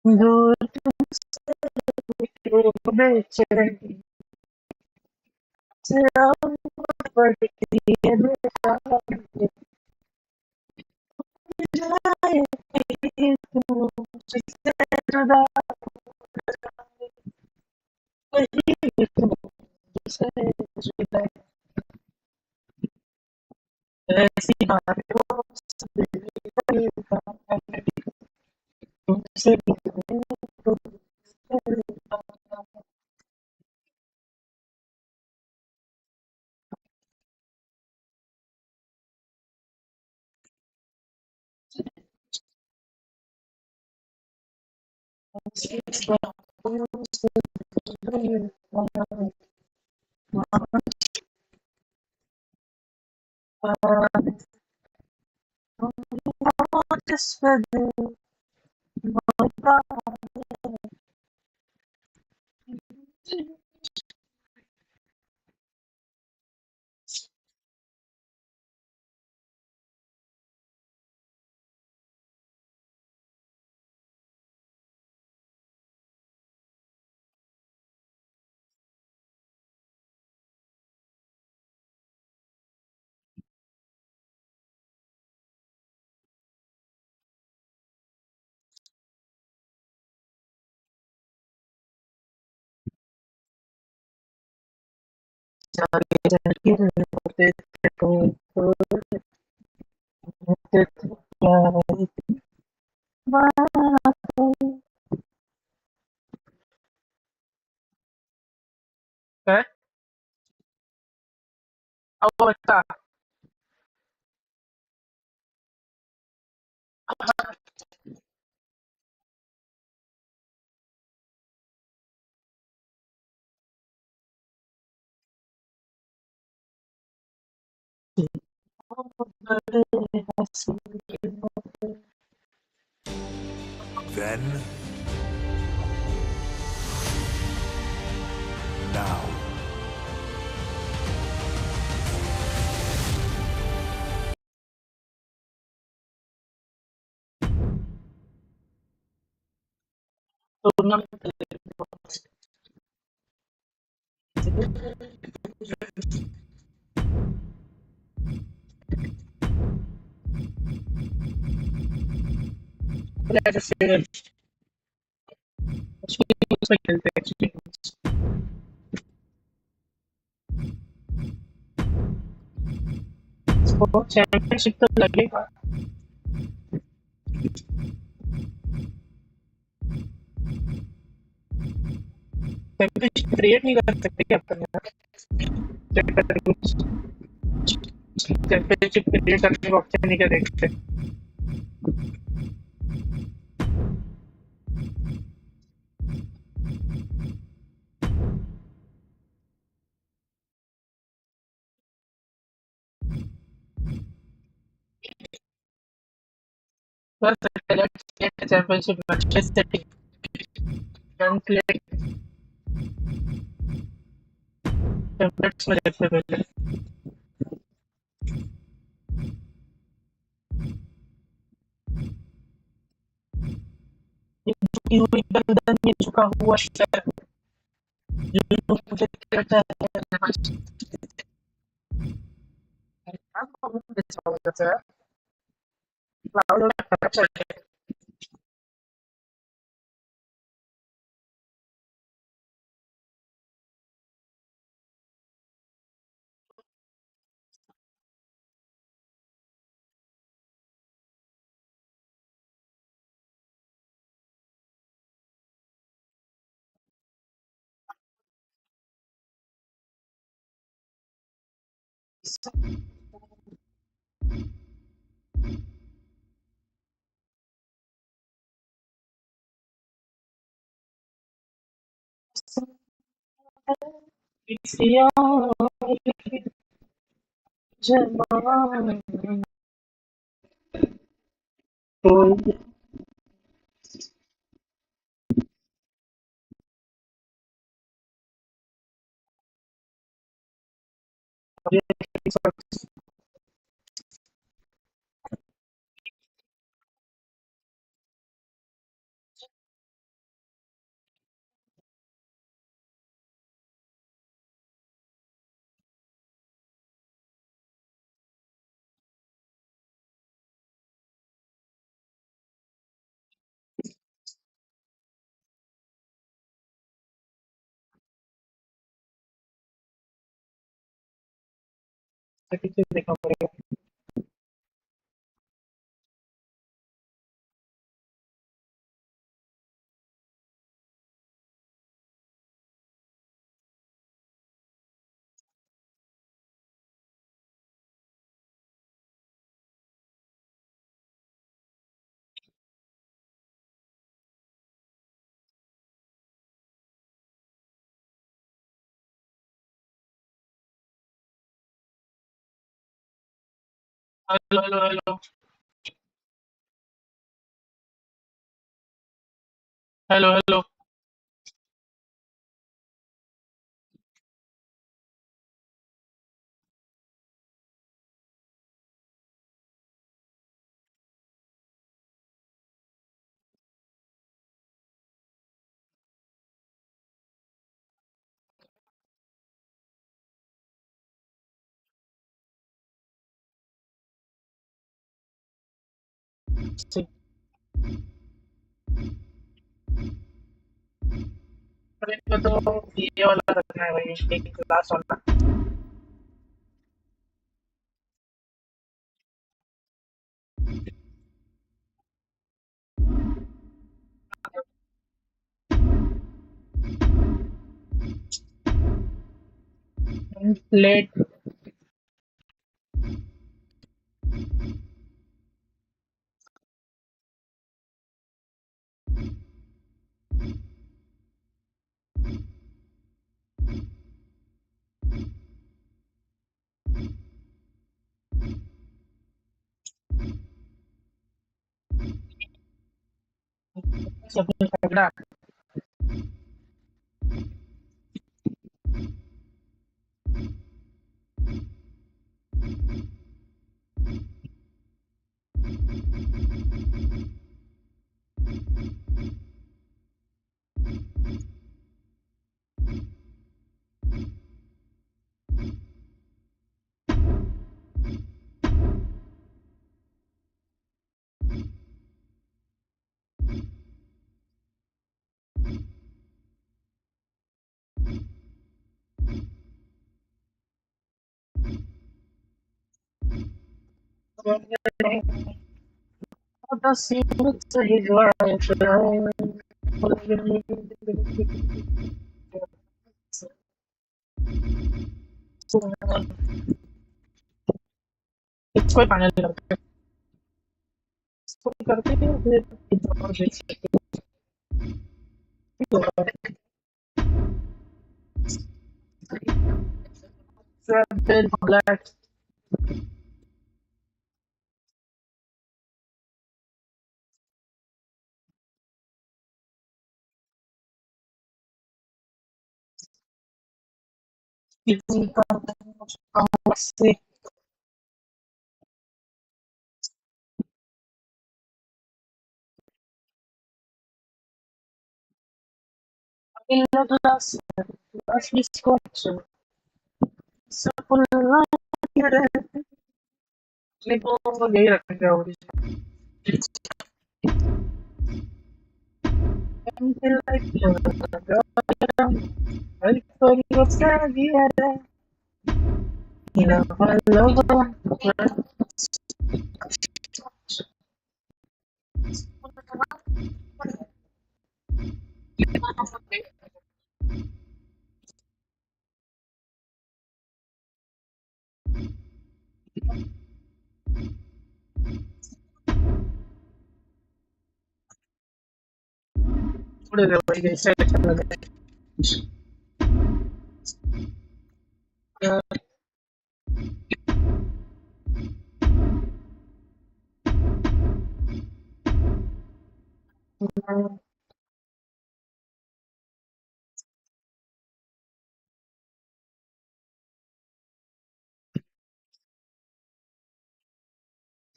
दूर तुझसे बेचैनी सलाम पड़ती है बेटा जाए कहीं तू मुझसे जुदा कहीं तू मुझसे जुदा ऐसी बातों से दिल का तुमसे just for the ¿Eh? ¿Cómo está? Then, now. Championship तो लगेगा चैंपियनशिप क्रिएट नहीं कर सकते क्या अपन यार चैंपियनशिप क्रिएट करने का ऑप्शन नहीं क्या देखते कर सकते हैं championship matches setting template templates में देखते पहले ये झुकी हुई गर्दन ये झुका हुआ सर जो मुझे कहता है सर पीछे देखना पड़ेगा। Hello hello hello hello hello. अरे तो ये वाला रखना है भाई, एक लास्ट वाला। लेट। सबने पकड़ा। The secret is right. इसको फाइनल करते हैं, इसको करते हैं फिर एग्जाम देख सकते हैं। फिर ब्लैक से class class discussion simple अपने को यही रखेंगे और until like for your study you know love थोड़े भाई जैसे अच्छा लगा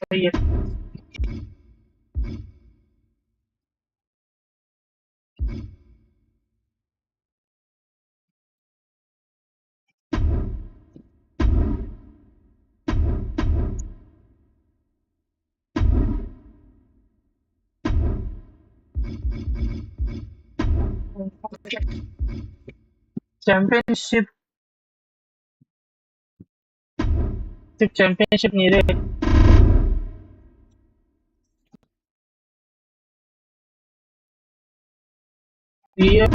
सही है। चैंपियनशिप सिर्फ चैंपियनशिप नहीं रहे। Real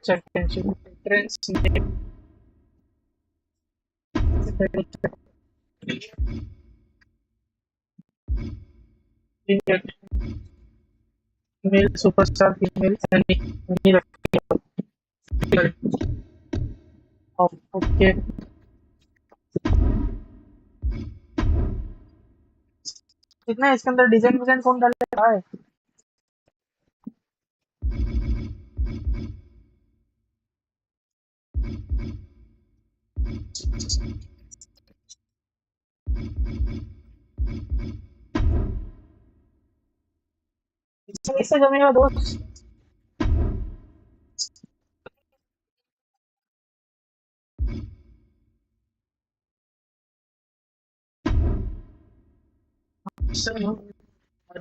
championship trends female superstar female any नहीं रखी। ओके, कितना इसके अंदर डिजाइन डिजाइन कौन डाल रहा है? इससे जमेगा दोस्त।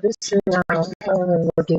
This okay.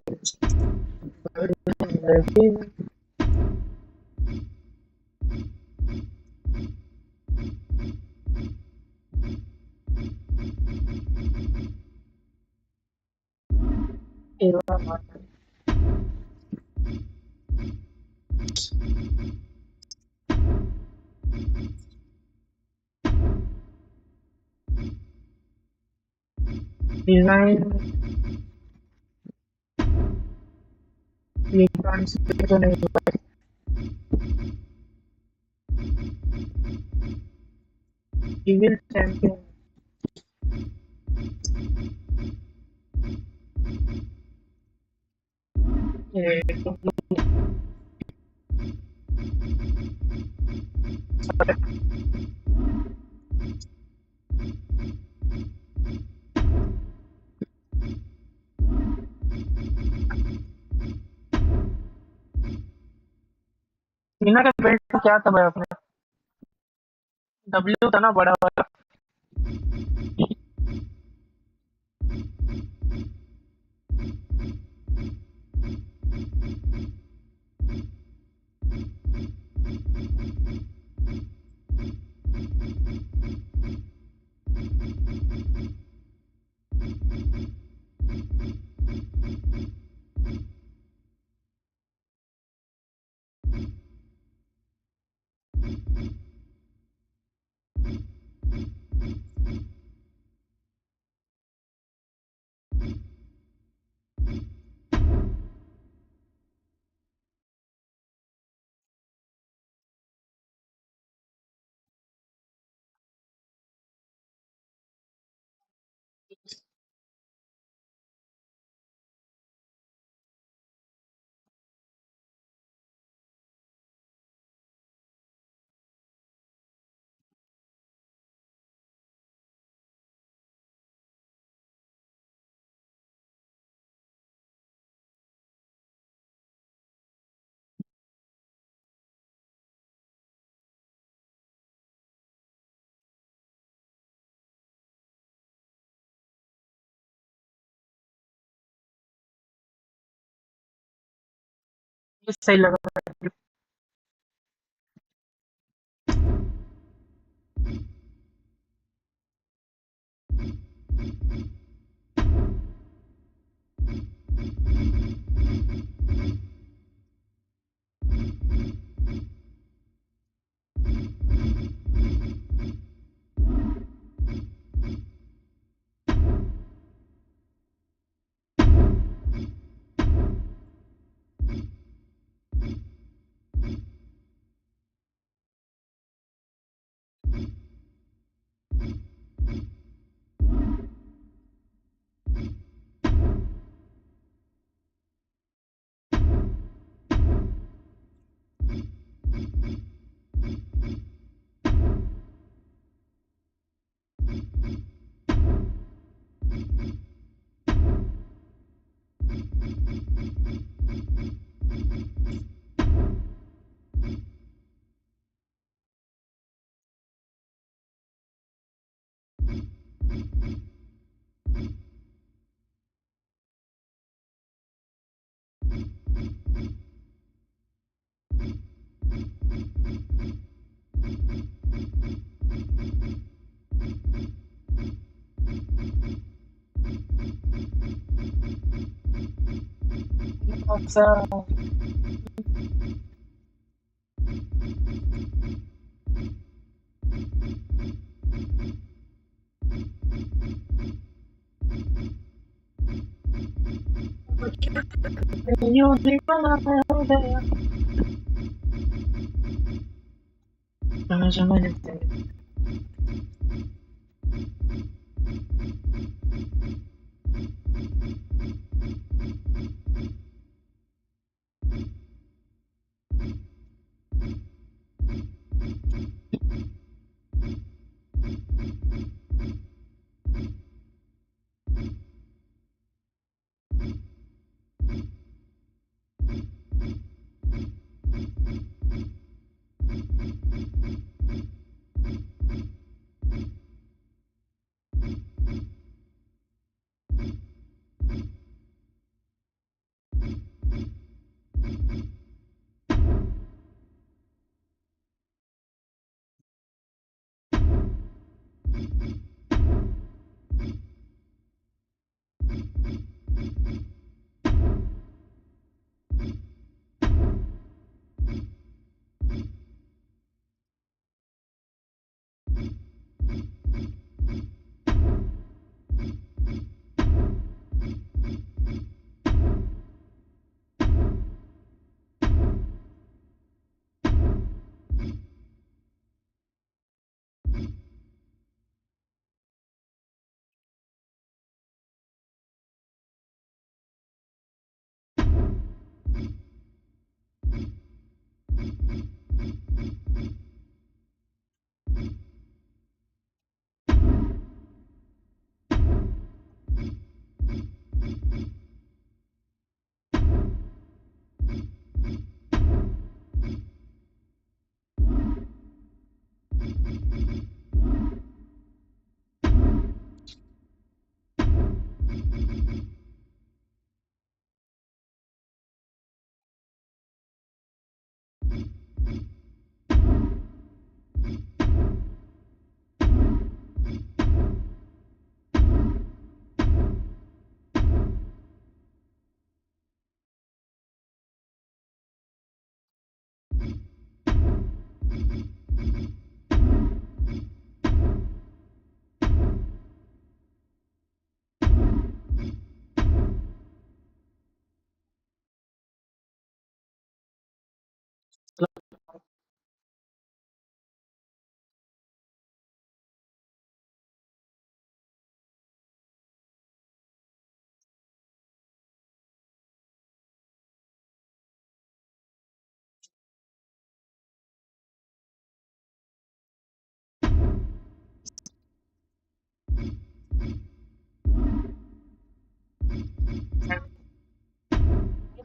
डिजाइन तो नहीं हुआ। इविल चैंपियन मीना का बेल्ट तो क्या था भाई अपने? डब्ल्यू था ना बड़ा वाला। ये सही लगा। sa you di ba na sama-sama natin.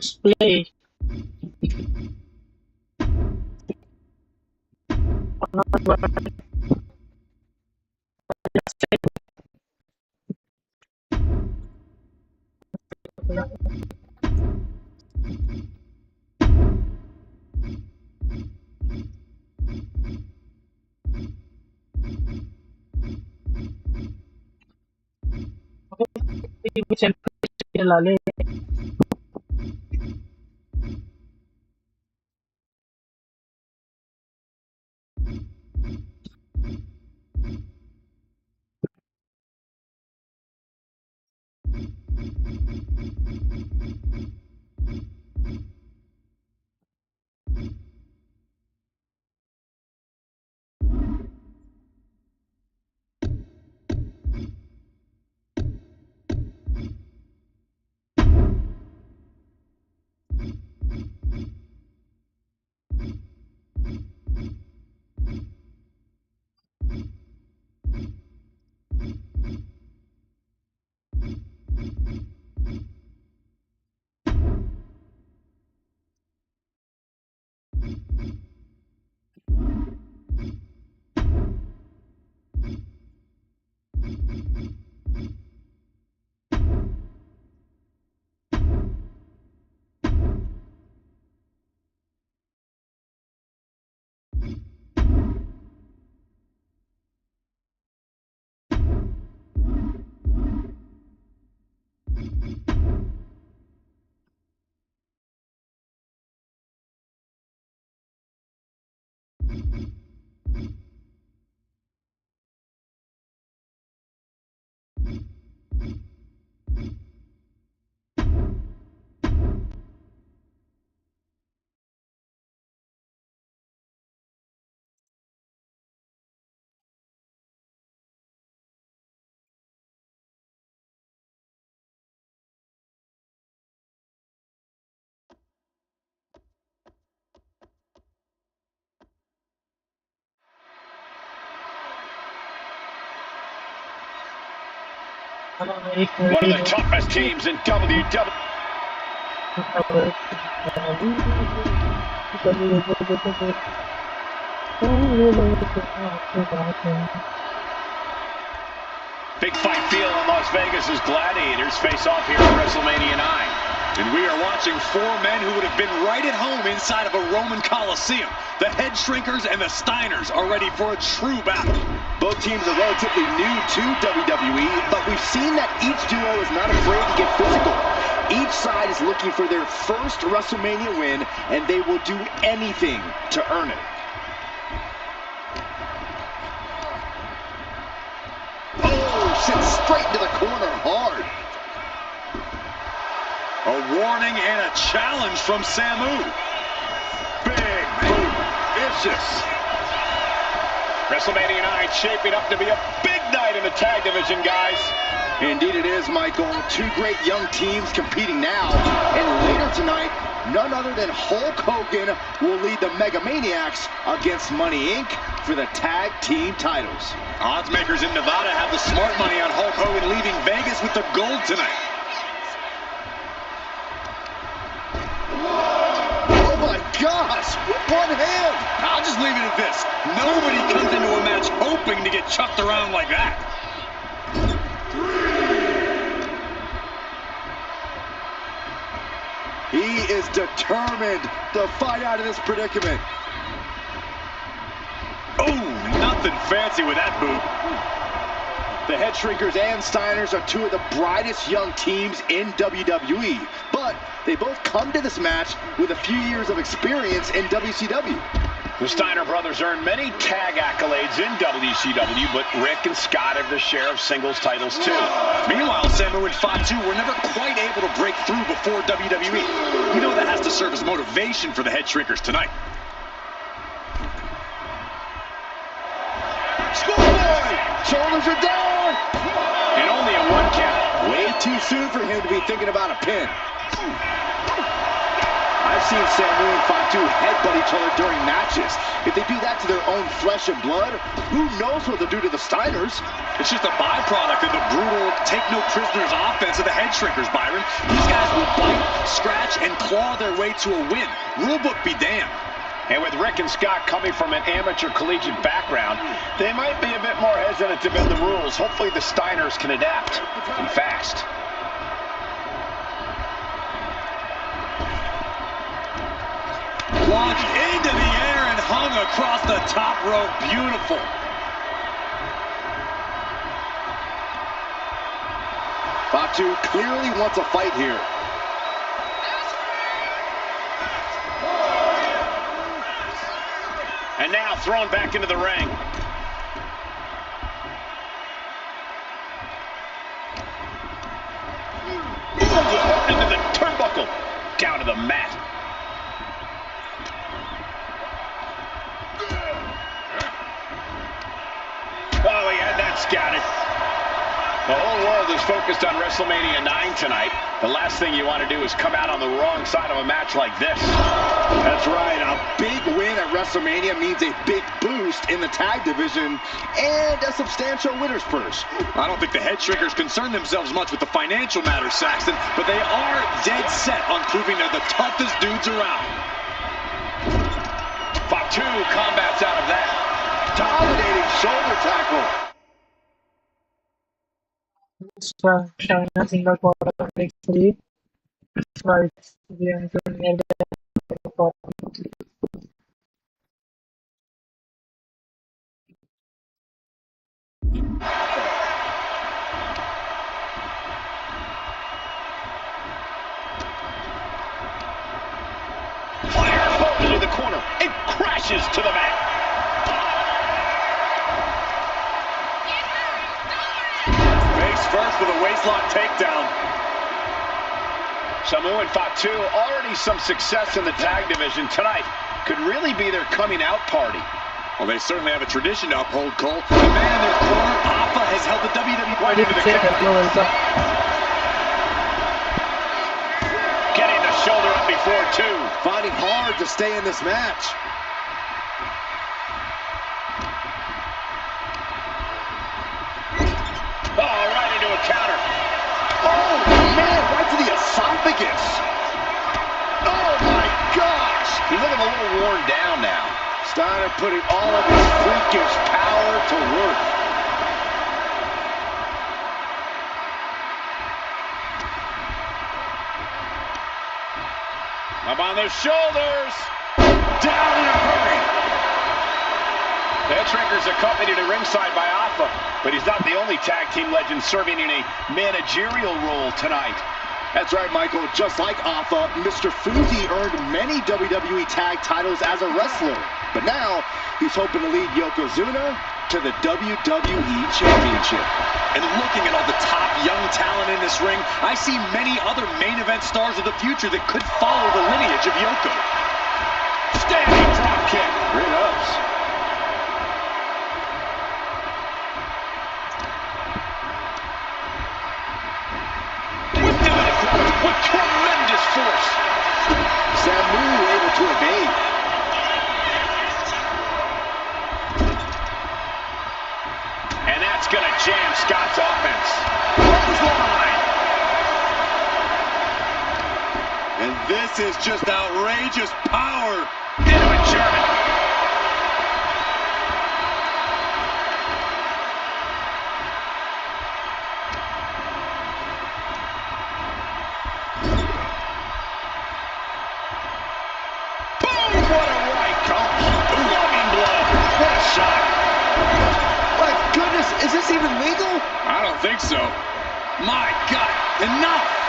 Let's play. Siyempre, kilala One of the toughest teams in WWE. Big fight feel in Las Vegas as Gladiators face off here at WrestleMania 9. And we are watching four men who would have been right at home inside of a Roman Coliseum. The Head Shrinkers and the Steiners are ready for a true battle. Both teams are relatively new to WWE, but we've seen that each duo is not afraid to get physical. Each side is looking for their first WrestleMania win, and they will do anything to earn it. Oh, sent straight into the corner hard. A warning and a challenge from Samu. Big boot. Vicious. WrestleMania 9 shaping up to be a big night in the tag division, guys. Indeed it is, Michael. Two great young teams competing now. And later tonight, none other than Hulk Hogan will lead the Mega Maniacs against Money Inc. for the tag team titles. Odds makers in Nevada have the smart money on Hulk Hogan leaving Vegas with the gold tonight. Oh my gosh, with one hand. I'll just leave it at this. Nobody comes into a match hoping to get chucked around like that. He is determined to fight out of this predicament. Oh, nothing fancy with that boot. The Head Shrinkers and Steiners are two of the brightest young teams in WWE, but they both come to this match with a few years of experience in WCW. The Steiner brothers earned many tag accolades in WCW, but Rick and Scott have their share of singles titles too. Meanwhile, Samu and Fatu were never quite able to break through before WWE. We know that has to serve as motivation for the Head Shrinkers tonight. Schoolboy! Shoulders are down! And only a one count. Way too soon for him to be thinking about a pin. I've seen Samu and Fatu headbutt each other during matches. If they do that to their own flesh and blood, who knows what they'll do to the Steiners? It's just a byproduct of the brutal take-no-prisoners offense of the Head Shrinkers, Byron. These guys will bite, scratch, and claw their way to a win. Rulebook be damned. And with Rick and Scott coming from an amateur collegiate background, they might be a bit more hesitant to bend the rules. Hopefully the Steiners can adapt, and fast. Launched into the air and hung across the top rope. Beautiful. Fatu clearly wants a fight here. And now thrown back into the ring. Ooh, into the turnbuckle. Down to the mat. Oh, he had that scouted. The whole world is focused on WrestleMania 9 tonight. The last thing you want to do is come out on the wrong side of a match like this. That's right. A big win at WrestleMania means a big boost in the tag division and a substantial winner's purse. I don't think the Head Shrinkers concern themselves much with the financial matters, Saxton, but they are dead set on proving they're the toughest dudes around. Fatu combats out of that. Dominating shoulder tackle. China single quarter victory. Rights the entering Fire into the corner and crashes to the mat. Face first with a waistlock takedown. Samu and Fatu already some success in the tag division tonight. Could really be their coming out party. Well, they certainly have a tradition to uphold, Cole. The man in their corner, Alpha, has held the WWE Right into the cover. Getting the shoulder up before two. Fighting hard to stay in this match. Oh, right into a counter. Vegas. Oh my gosh. He's looking a little worn down now. Steiner putting all of his freakish power to work. Up on their shoulders. Down in a hurry. The Headshrinker's accompanied to ringside by Alpha, but he's not the only tag team legend serving in a managerial role tonight. That's right, Michael. Just like Alpha, Mr. Fuji earned many WWE tag titles as a wrestler. But now, he's hoping to lead Yokozuna to the WWE Championship. And looking at all the top young talent in this ring, I see many other main event stars of the future that could follow the lineage of Yoko. Standing drop kick. Great ups. Whipped into the corner with tremendous force. Samu able to evade. And that's going to jam Scott's offense. Clothesline. And this is just outrageous power. Into a German. Boom! What a right. Loving blow. What a shot. My goodness, is this even legal? I don't think so. My God, enough!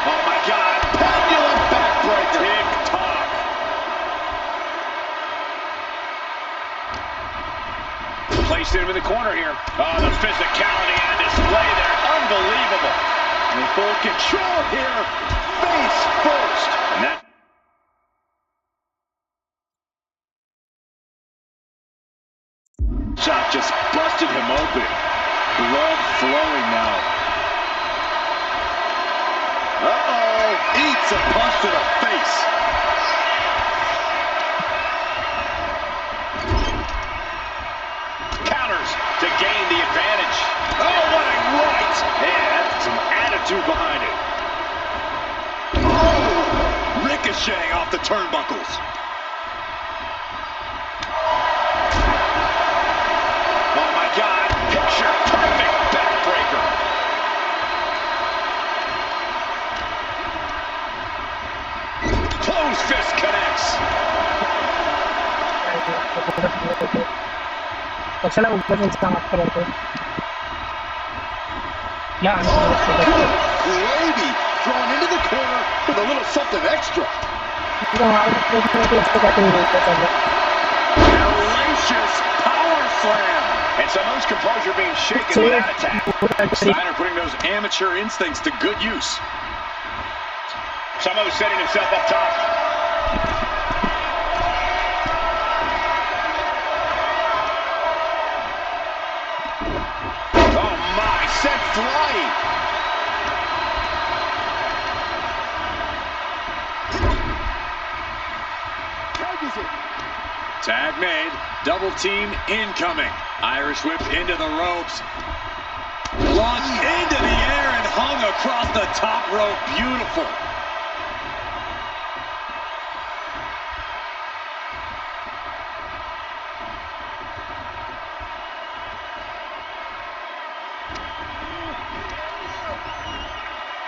Oh my God. Pendulum backbreaker. Tick-tock. Placed him in the corner here. Oh, the physicality on display there. Unbelievable. In full control here. Face first. And that Shot just busted him open. Blood flowing now. Uh-oh. Eats a punch to the face. counters to gain the advantage. Oh, what a right. Yeah, that's some attitude behind it. Oh, ricocheting off the turnbuckles. Oh my God, picture perfect backbreaker. Closed fist connects. Pag sila magpapin sa aktor ko. Yeah, Gravy thrown into the corner with a little something extra. Hellacious power slam. And Samo's composure being shaken with that attack. Steiner putting those amateur instincts to good use. Samo setting himself up top. Oh my, sent flying. Tags it. Tag made. Double team incoming. Irish whip into the ropes. Launched into the air and hung across the top rope. Beautiful.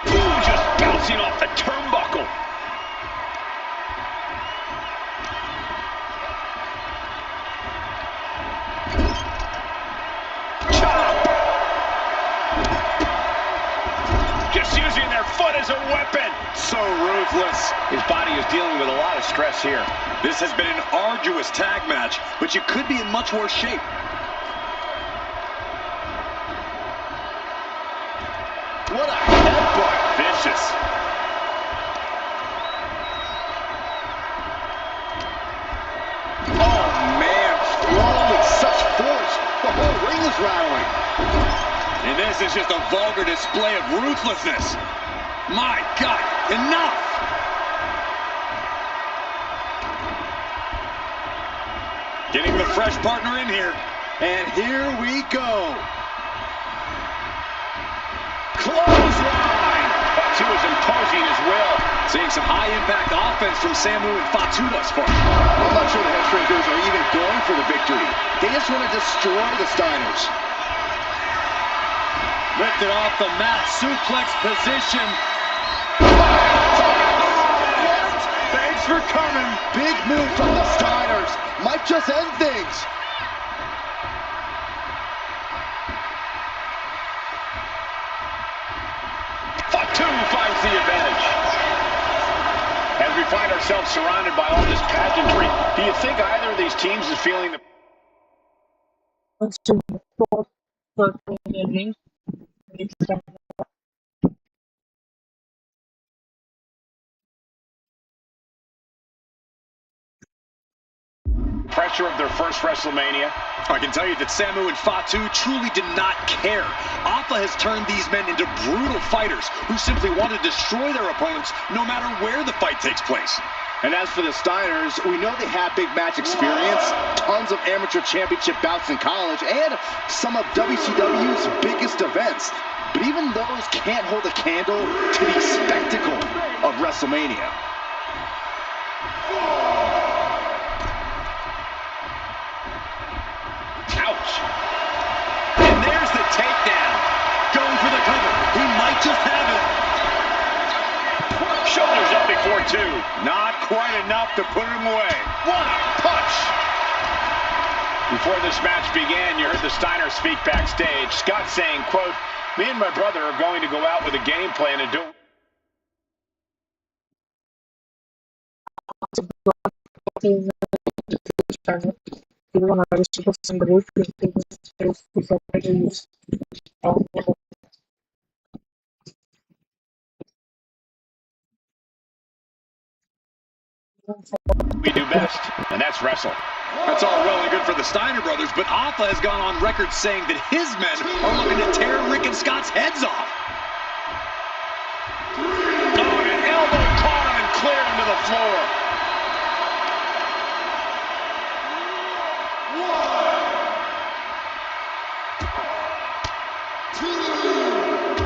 Ooh, just bouncing off the turnbuckle. Just using their foot as a weapon. So ruthless. His body is dealing with a lot of stress here. This has been an arduous tag match, but you could be in much worse shape. What a headbutt. Vicious. Oh, man. Thrown with such force. The whole ring is cages rattling. And this is just a vulgar display of ruthlessness. My God, enough! Getting the fresh partner in here. And here we go. Clothesline! Fatu is imposing his will. Seeing some high-impact offense from Samu and Fatu thus far. I'm not sure the head shrinkers are even going for the victory. They just want to destroy the Steiners. Lifted off the mat, suplex position. What? Thanks for coming. Big move from the Steiners. Might just end things. Fatu finds the advantage. As we find ourselves surrounded by all this pageantry, do you think either of these teams is feeling the pressure of their first WrestleMania? I can tell you that Samu and Fatu truly did not care. Alpha has turned these men into brutal fighters who simply want to destroy their opponents no matter where the fight takes place. And as for the Steiners, we know they have big match experience, tons of amateur championship bouts in college, and some of WCW's biggest events. But even those can't hold a candle to the spectacle of WrestleMania. ouch? And there's the takedown. Going for the cover. He might just have it. Shoulders up before two. Not quite enough to put him away. What a punch! Before this match began, you heard the Steiners speak backstage. Scott saying, quote, "Me and my brother are going to go out with a game plan and do..." We do best, and that's wrestle. That's all well and good for the Steiner brothers, but Alpha has gone on record saying that his men are looking to tear Rick and Scott's heads off. Oh, and an elbow caught him and cleared him to the floor.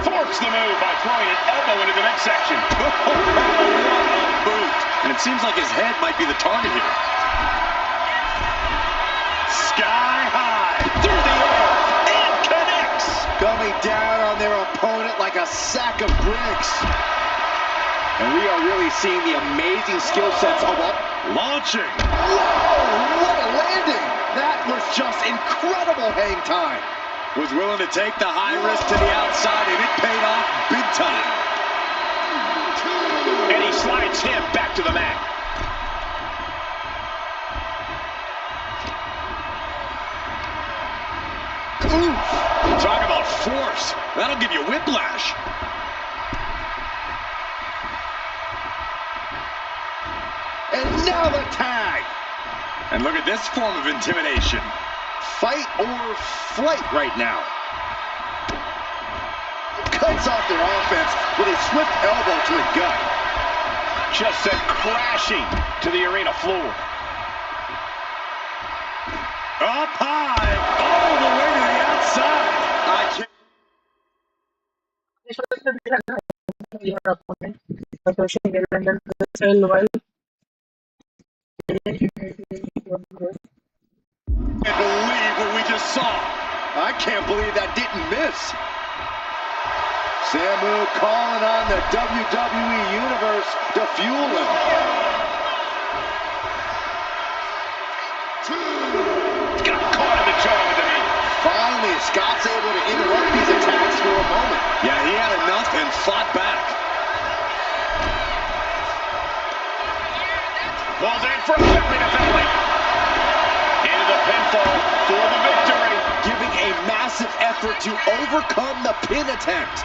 Forks the move by throwing an elbow into the midsection. What a boot. And it seems like his head might be the target here. Sky high. Through the air. And connects. Coming down on their opponent like a sack of bricks. And we are really seeing the amazing skill sets of all. Launching. Whoa, what a landing. That was just incredible hang time. Was willing to take the high risk to the outside, and it paid off big time. And he slides him back to the mat. Oof. Talk about force. That'll give you whiplash. And now the tag. And look at this form of intimidation. Fight or flight right now. Cuts off their offense with a swift elbow to the gut. Just sent crashing to the arena floor. Up high, all the way to the outside. I can't. I believe what we just saw. I can't believe that didn't miss. Samu calling on the WWE Universe to fuel him. Got caught in the jaw with the knee. Finally, Scott's able to interrupt these attacks for a moment. Yeah, he had enough and fought back. Pulls in for a belly to belly. Into the pinfall for the victory. Giving a massive effort to overcome the pin attempt.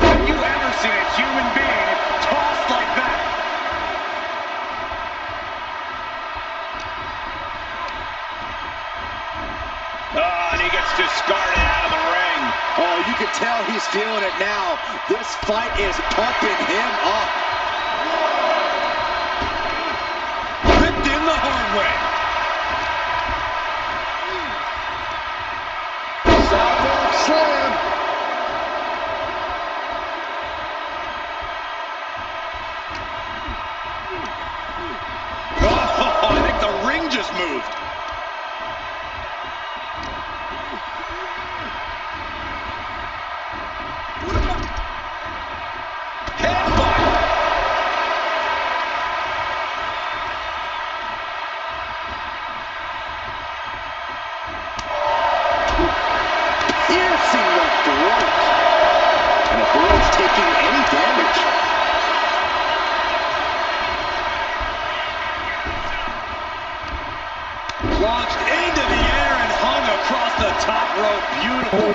Have you ever seen a human being tossed like that? feeling it now. This fight is pumping him up. Ripped in the hard way. Sidewalk slam. Oh, I think the ring just moved. Piercing the throat. And avoids taking any damage. Launched into the air and hung across the top rope. Beautiful.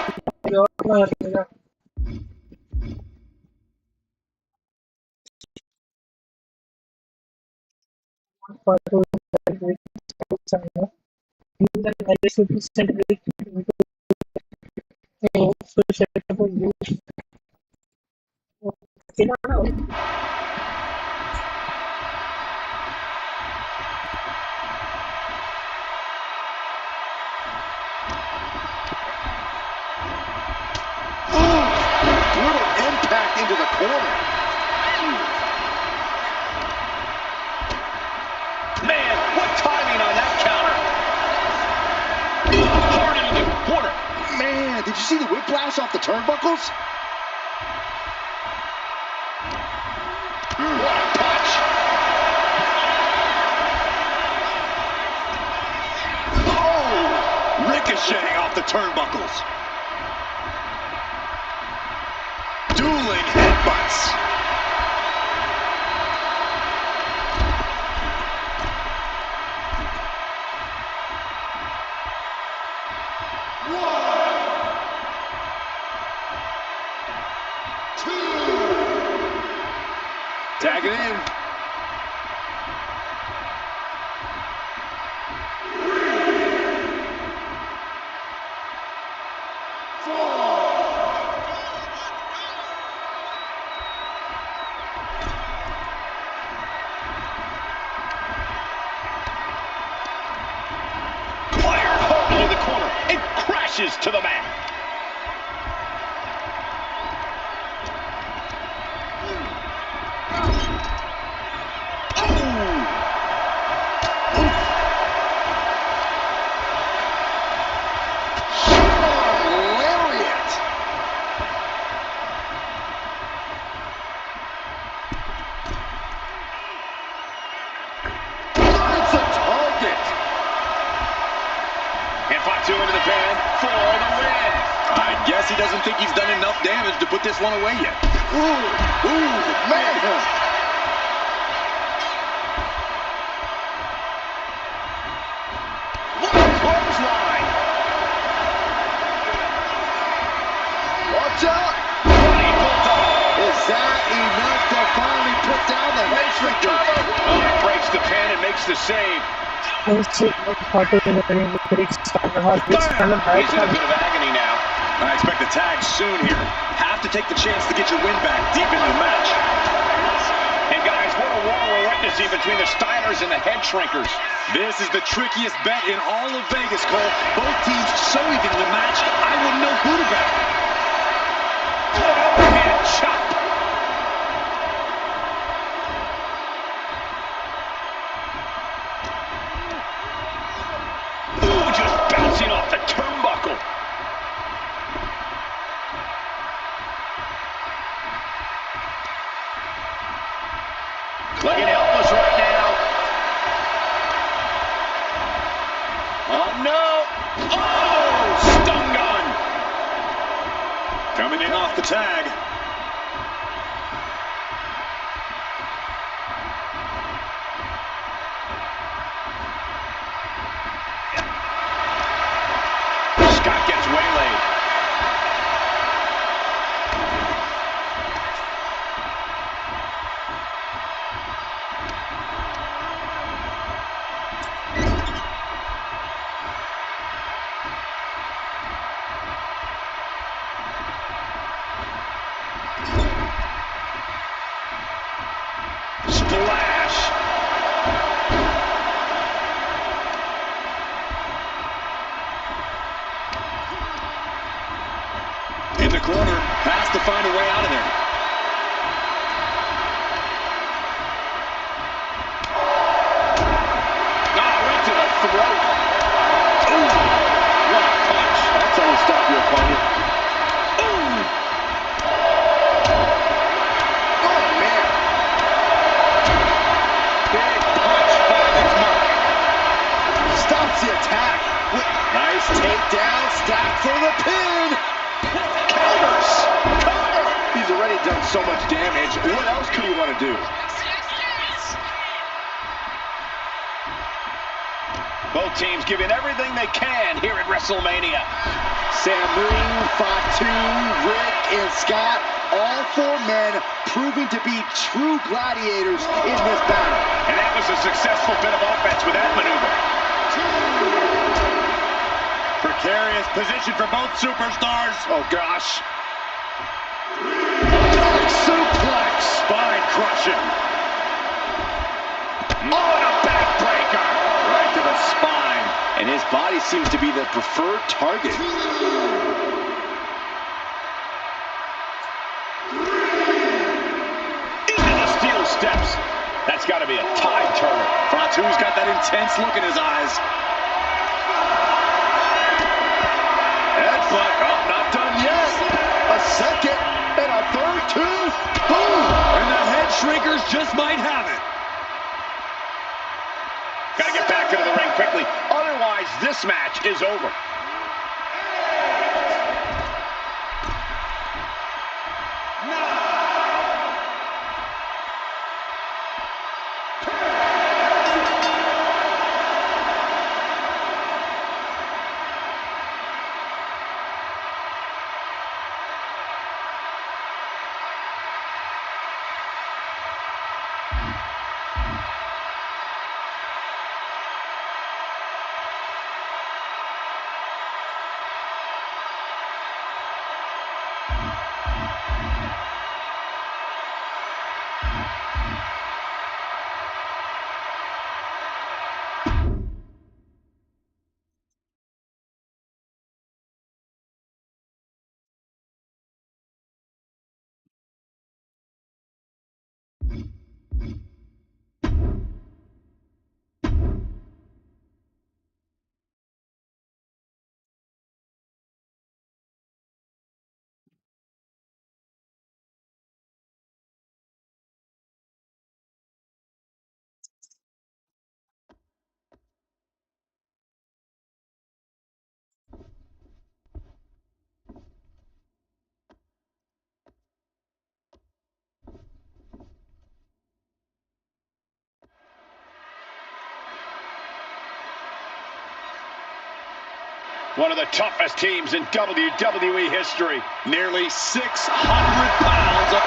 Brutal impact into the corner. Man, what timing on that counter. Hard into the corner. Man, did you see the whiplash off the turnbuckles? What a punch. Oh! Ricocheting off the turnbuckles. Dueling headbutts. Tag it in. Fired hard into the corner and crashes to the mat. Lariat. It's a target. And Fatu into the pan for the win. I guess he doesn't think he's done enough damage to put this one away yet. Ooh, man. What a clothesline. Watch out. Running bulldog. Is that enough to finally put down the head shrinker? Oh, it breaks the pin and makes the save. He's in a bit of agony now. I expect a tag soon here. Have to take the chance to get your win back deep into the match. And guys, what a war we're witnessing between the Steiners and the Head Shrinkers. This is the trickiest bet in all of Vegas, Cole. Both teams so evenly matched, I wouldn't know who to bet. What overhand chop. Ooh, just bouncing off the turnbuckle. Looking helpless right now. Oh, no. Oh, stun gun. Coming in off the tag. Scott gets waylaid. find a way out of there. Right to the throat. Ooh, what a punch. That's how you stop your opponent. Ooh. Oh, man. Big punch finds its mark. Stops the attack. Nice takedown. Stacked for the pin. Counters. Counter. He's already done so much damage. What else could he want to do? Both teams giving everything they can here at WrestleMania. Samu, Fatu, Rick, and Scott, all four men proving to be true gladiators in this battle. And that was a successful bit of offense with that maneuver. Precarious position for both superstars. Oh, gosh. Back suplex. Spine crushing. Oh, and a backbreaker. Right to the spine. And his body seems to be the preferred target. Into the steel steps. That's got to be a tide turner. Fatu's got that intense look in his eyes. Headbutt. Oh, not done yet. A second and a third, too. Boom. And the head shrinkers just might have it. Got to get back into the ring quickly. Otherwise, this match is over. One of the toughest teams in WWE history. Nearly 600 pounds of...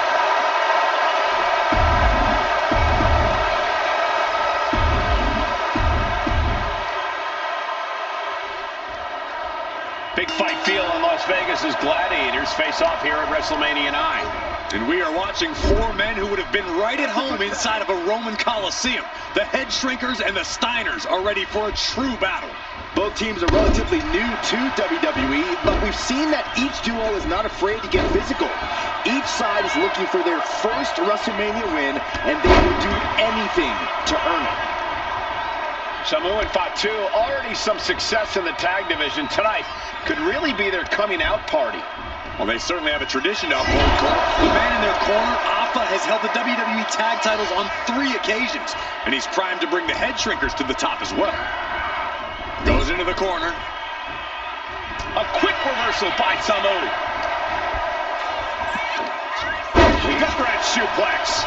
Big fight feel in Las Vegas as gladiators face off here at WrestleMania 9. And we are watching four men who would have been right at home inside of a Roman Coliseum. The head shrinkers and the Steiners are ready for a true battle. Both teams are relatively new to WWE, but we've seen that each duo is not afraid to get physical. Each side is looking for their first WrestleMania win, and they will do anything to earn it. Samu and Fatu, already some success in the tag division tonight, could really be their coming out party. Well, they certainly have a tradition to uphold, Cole. The man in their corner, Alpha, has held the WWE tag titles on 3 occasions, and he's primed to bring the head shrinkers to the top as well. Goes into the corner. A quick reversal by Samu. Gut wrench suplex.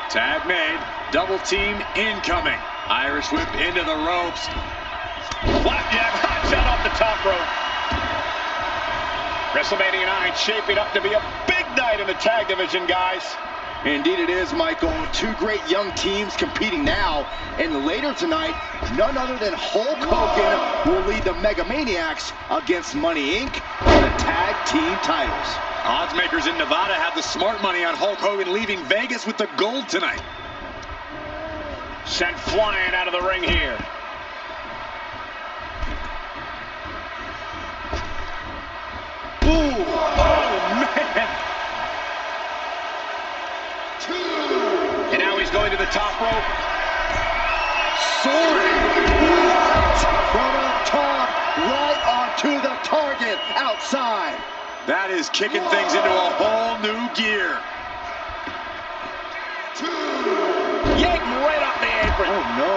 Tag made. Double team incoming. Irish whip into the ropes. Flapjack hot shot off the top rope. WrestleMania 9 shaping up to be a big night in the tag division, guys. Indeed it is, Michael. Two great young teams competing now. And later tonight, none other than Hulk Hogan will lead the Mega Maniacs against Money Inc. for the tag team titles. Odds makers in Nevada have the smart money on Hulk Hogan leaving Vegas with the gold tonight. Sent flying out of the ring here. Ooh! Oh, man! And now he's going to the top rope. Soaring from up top, right onto the target outside. That is kicking things into a whole new gear. Yank him right off the apron. Oh, no.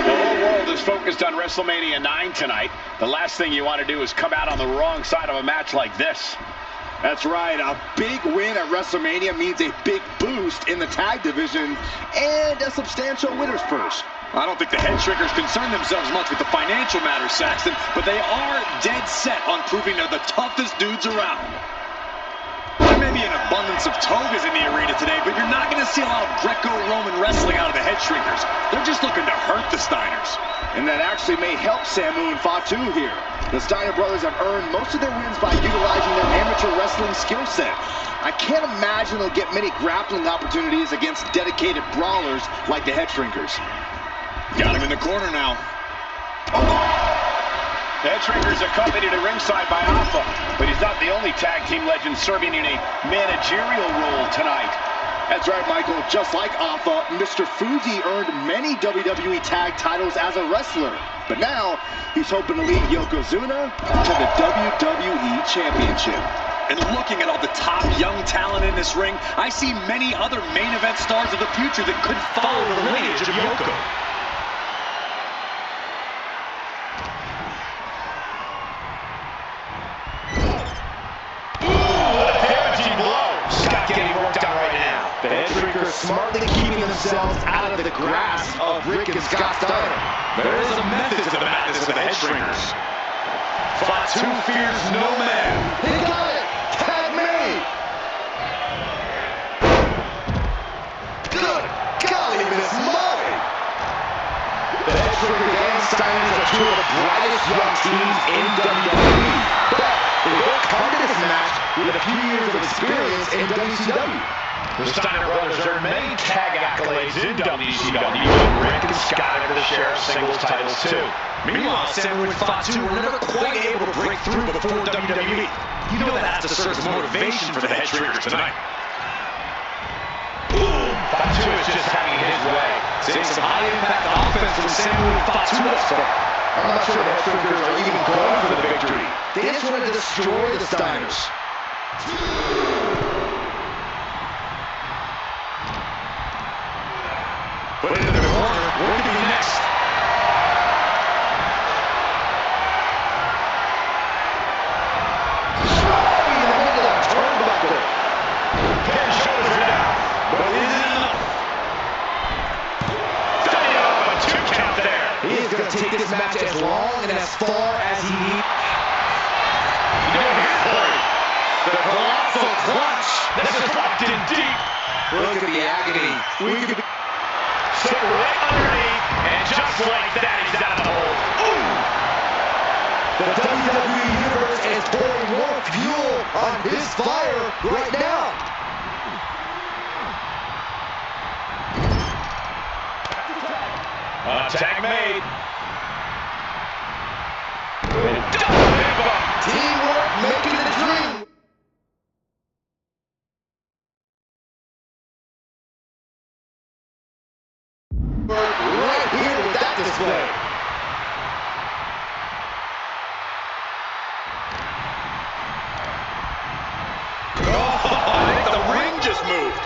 The whole world is focused on WrestleMania 9 tonight. The last thing you want to do is come out on the wrong side of a match like this. That's right. A big win at WrestleMania means a big boost in the tag division and a substantial winner's purse. I don't think the head shrinkers concern themselves much with the financial matters, Saxton, but they are dead set on proving they're the toughest dudes around. There may be an abundance of togas in the arena today, but you're not going to see a lot of Greco-Roman wrestling out of the head shrinkers. They're just looking to hurt the Steiners. And that actually may help Samu and Fatu here. The Steiner brothers have earned most of their wins by utilizing their amateur wrestling skill set. I can't imagine they'll get many grappling opportunities against dedicated brawlers like the head shrinkers. Got him in the corner now. The head shrinkers accompanied at ringside by Alpha, but he's not the only tag team legend serving in a managerial role tonight. That's right, Michael. Just like Alpha, Mr. Fuji earned many WWE tag titles as a wrestler. But now, he's hoping to lead Yokozuna to the WWE Championship. And looking at all the top young talent in this ring, I see many other main event stars of the future that could follow the lineage of Yoko. The head shrinkers smartly keeping themselves out of the grasp of Rick and Scott Steiner. There is a method to the madness of the head shrinkers. Fatu fears no man. He got it! Tag made! Good golly, Miss Molly! The head shrinkers and Steiners are two of the brightest young teams in WWE. But they both come to this match with a few years of experience in WCW. The Steiner brothers earned many tag accolades in WCW, but Rick and Scott have their share of singles titles too. Meanwhile, Samu and Fatu were never quite able to break through before WWE. You know that has to serve as motivation for the head shrinkers tonight. Fatu is just having his way. Seeing some high-impact offense from Samu and Fatu thus far. I'm not sure the head shrinkers are even going for the victory. They just want to destroy the Steiners. Put it in the corner. What could be next? Straight in the middle of the turnbuckle. Head and shoulders are down, but is it enough? Steady up, a 2 count there. He is going to take this match as long and as far as he needs. No, here's Corey. The colossal clutch. This is locked in deep. Look at the agony. We could be... Set right underneath, and just like that, he's out of the hole. Ooh! The WWE Universe is pouring more fuel on his fire right now. Tag made. Teamwork making the dream. Right here with that display. Oh, I think the ring just moved.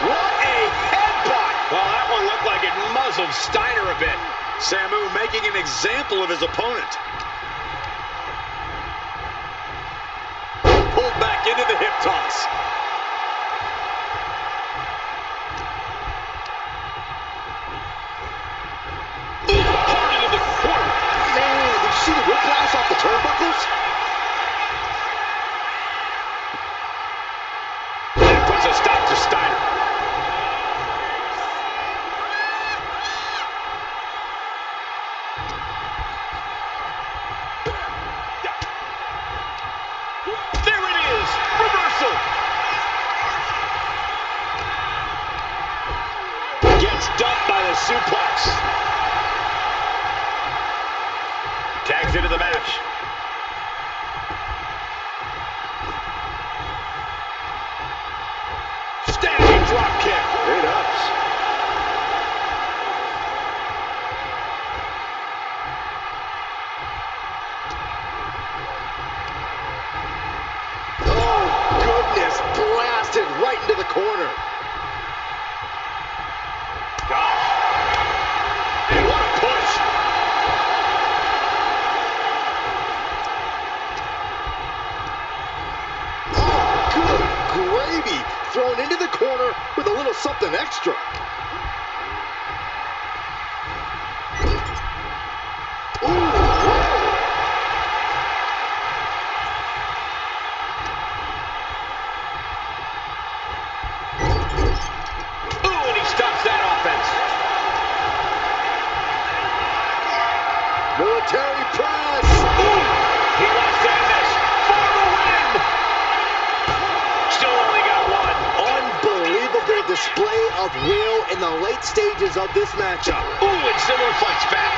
What a headbutt! Well, that one looked like it muzzled Steiner a bit. Samu making an example of his opponent. Pulled back into the hip toss. Hard into the corner. Man, did you see the whiplash off the turnbuckles? That puts a stop to Steiner. There it is. Reversal. Gets dumped by the suplex. Tags into the match. Standing drop kick. It ups. Oh, goodness. Blasted right into the corner. Gosh. And what a push. Oh, good gravy. Thrown into the corner with a little something extra. Ooh, whoa. Ooh, and he stops that offense. Military press. Ooh, he wants to end this for the win. Still only got one. Unbelievable display of will in the late stages of this matchup. Ooh, and Zimmer fights back.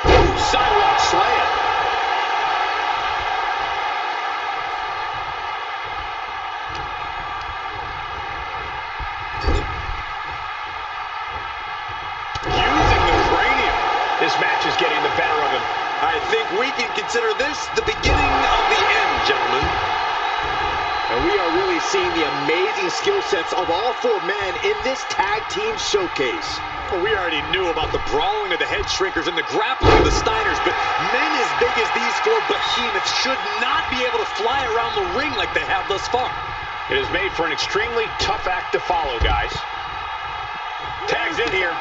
Ooh, sidewalk slam. Using the cranium. This match is getting the better of him. I think we can consider this the beginning of the end, gentlemen. And we are really seeing the amazing skill sets of all four men in this tag team showcase. We already knew about the brawling of the head shrinkers and the grappling of the Steiners, but men as big as these four behemoths should not be able to fly around the ring like they have thus far. It is made for an extremely tough act to follow, guys. Tags in here.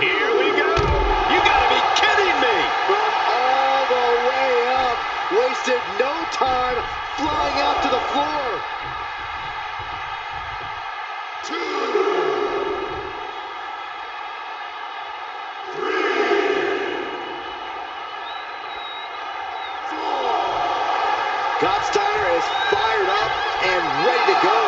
Here we go. You gotta be kidding me. From all the way up, wasted no time flying out to the floor. 2, 3, 4. Scott Steiner is fired up and ready to go.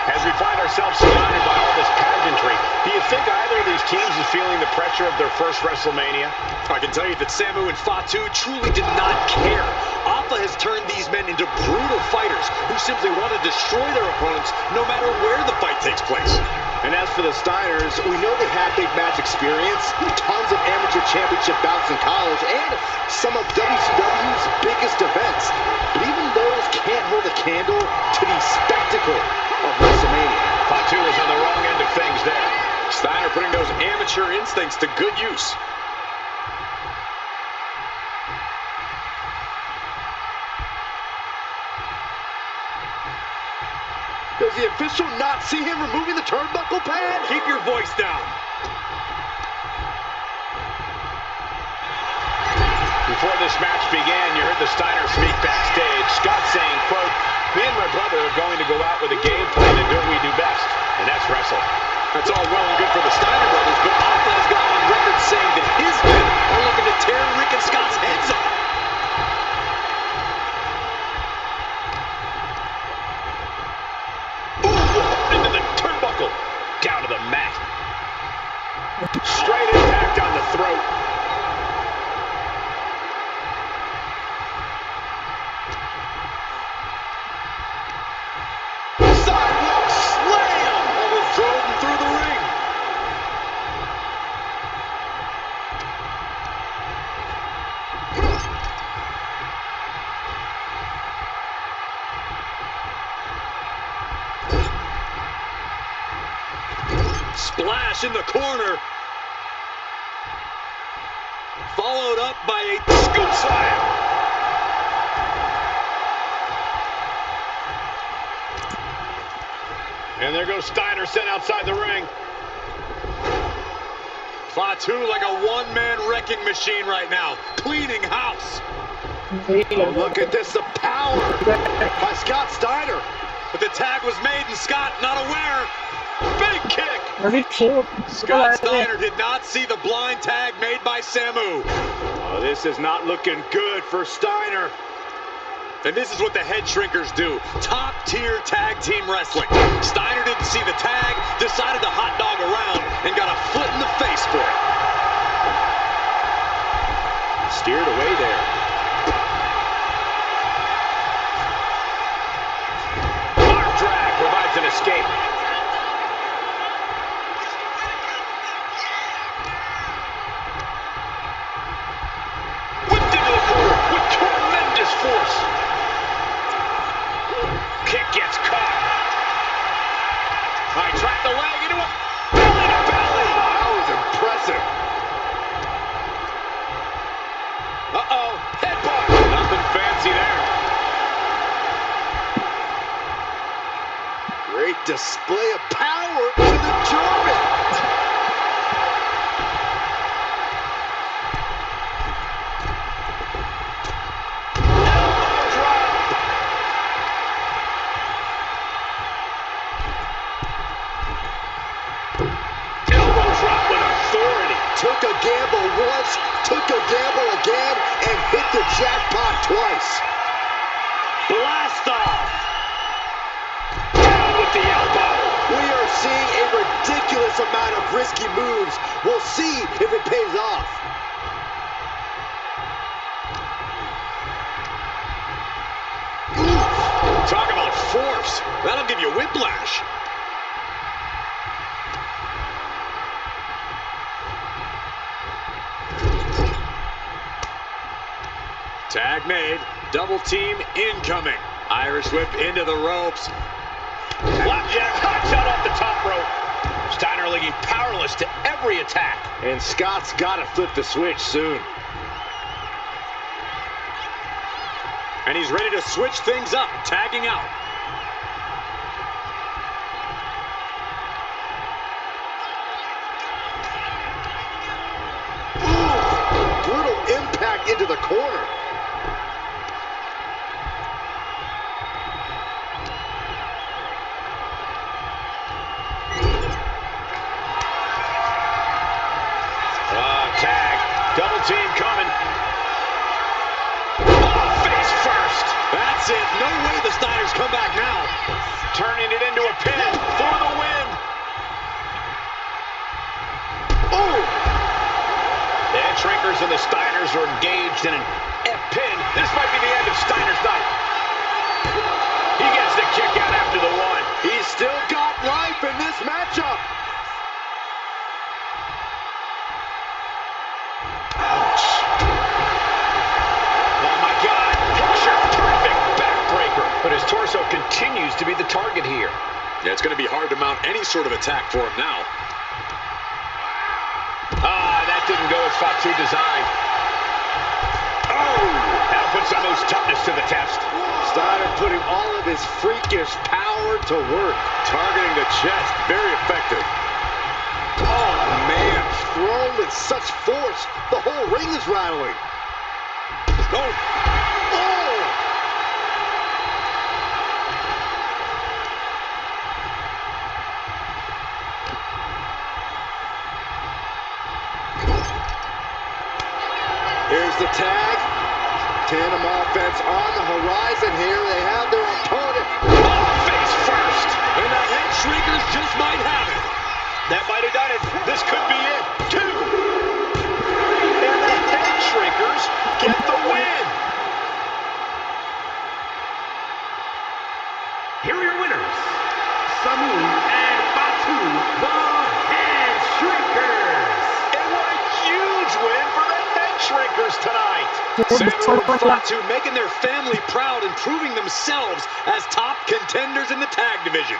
As we find ourselves surrounded by all this pageantry, do you think either of these teams is feeling the pressure of their first WrestleMania? I can tell you that Samu and Fatu truly did not care. Alpha has turned these men into brutal fighters who simply want to destroy their opponents no matter where the fight takes place. And as for the Steiners, we know they have big match experience, tons of amateur championship bouts in college, and some of WCW's biggest events. But even those can't hold a candle to the spectacle of WrestleMania. Fatu was on the wrong end of things there. Steiner putting those amateur instincts to good use. Does the official not see him removing the turnbuckle pad? Keep your voice down. Before this match began, you heard the Steiner speak backstage. Scott saying, quote, "Me and my brother are going to go out with a game plan and do what we do best, and that's wrestle." That's all well and good for the Steiner brothers, but Alpha has gone on record saying that his men are looking to tear Rick and Scott's heads off. Ooh, into the turnbuckle. Down to the mat. Straight impact on the throat. Sidewalk slam! Almost drove him through the ring. Splash in the corner. Followed up by a scoop slam. And there goes Steiner sent outside the ring. Fatu like a one-man wrecking machine right now, cleaning house. Oh, look at this, the power by Scott Steiner. But the tag was made and Scott not aware. Big kick. Scott Steiner did not see the blind tag made by Samu. Oh, this is not looking good for Steiner. And this is what the head shrinkers do. Top-tier tag team wrestling. Steiner didn't see the tag, decided to hot dog around, and got a foot in the face for it. Steered away there. Arm drag provides an escape. Whipped into the corner with tremendous force. Kick gets caught. I tracked the leg into a belly to belly. That was impressive. Uh-oh, headbutt. Nothing fancy there. Great display of power to the German. Took a gamble once, took a gamble again, and hit the jackpot twice. Blast off. Down with the elbow. We are seeing a ridiculous amount of risky moves. We'll see if it pays off. Oof. Talk about force. That'll give you whiplash. Tag made. Double team incoming. Irish whip into the ropes. Flapjack knocks out off the top rope. Steiner looking powerless to every attack. And Scott's got to flip the switch soon. And he's ready to switch things up, tagging out. Ooh, brutal impact into the corner. Double team coming. Oh, face first. That's it. No way the Steiners come back now. Turning it into a pin for the win. Oh! The head shrinkers and the Steiners are engaged in an F-pin. This might be the end of Steiner's night. He gets the kick out after the one. He's still got life in this matchup. Ouch. Oh my God, picture perfect backbreaker. But his torso continues to be the target here. Yeah, it's going to be hard to mount any sort of attack for him now. Ah, that didn't go as Fatu designed. Oh, that'll put some of his toughness to the test. Steiner putting all of his freakish power to work. Targeting the chest, very effective. Oh, man, thrown with such force, the whole ring is rattling. Oh! Oh! Here's the tag. Tandem offense on the horizon here. They have their opponent. Oh, face first. And the head shrinkers just might have it. That might have done it. This could be it. 2. And the head shrinkers get the win. Here are your winners, Samu and Fatu, the Head Shrinkers. And what a huge win for the head shrinkers tonight. Samu and Fatu making their family proud and proving themselves as top contenders in the tag division.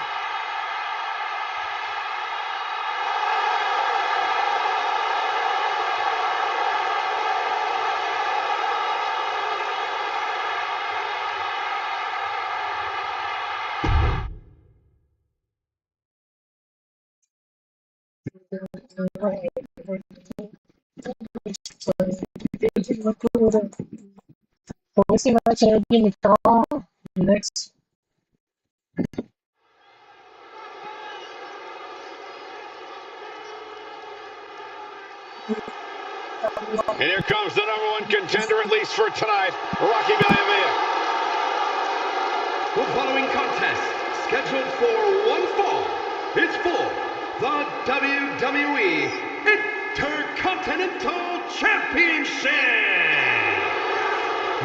So if you take a look at the match and everything, next. And here comes the #1 contender, at least for tonight, Rocky Maivia. The following contest, scheduled for one fall, is for the WWE Intercontinental Championship.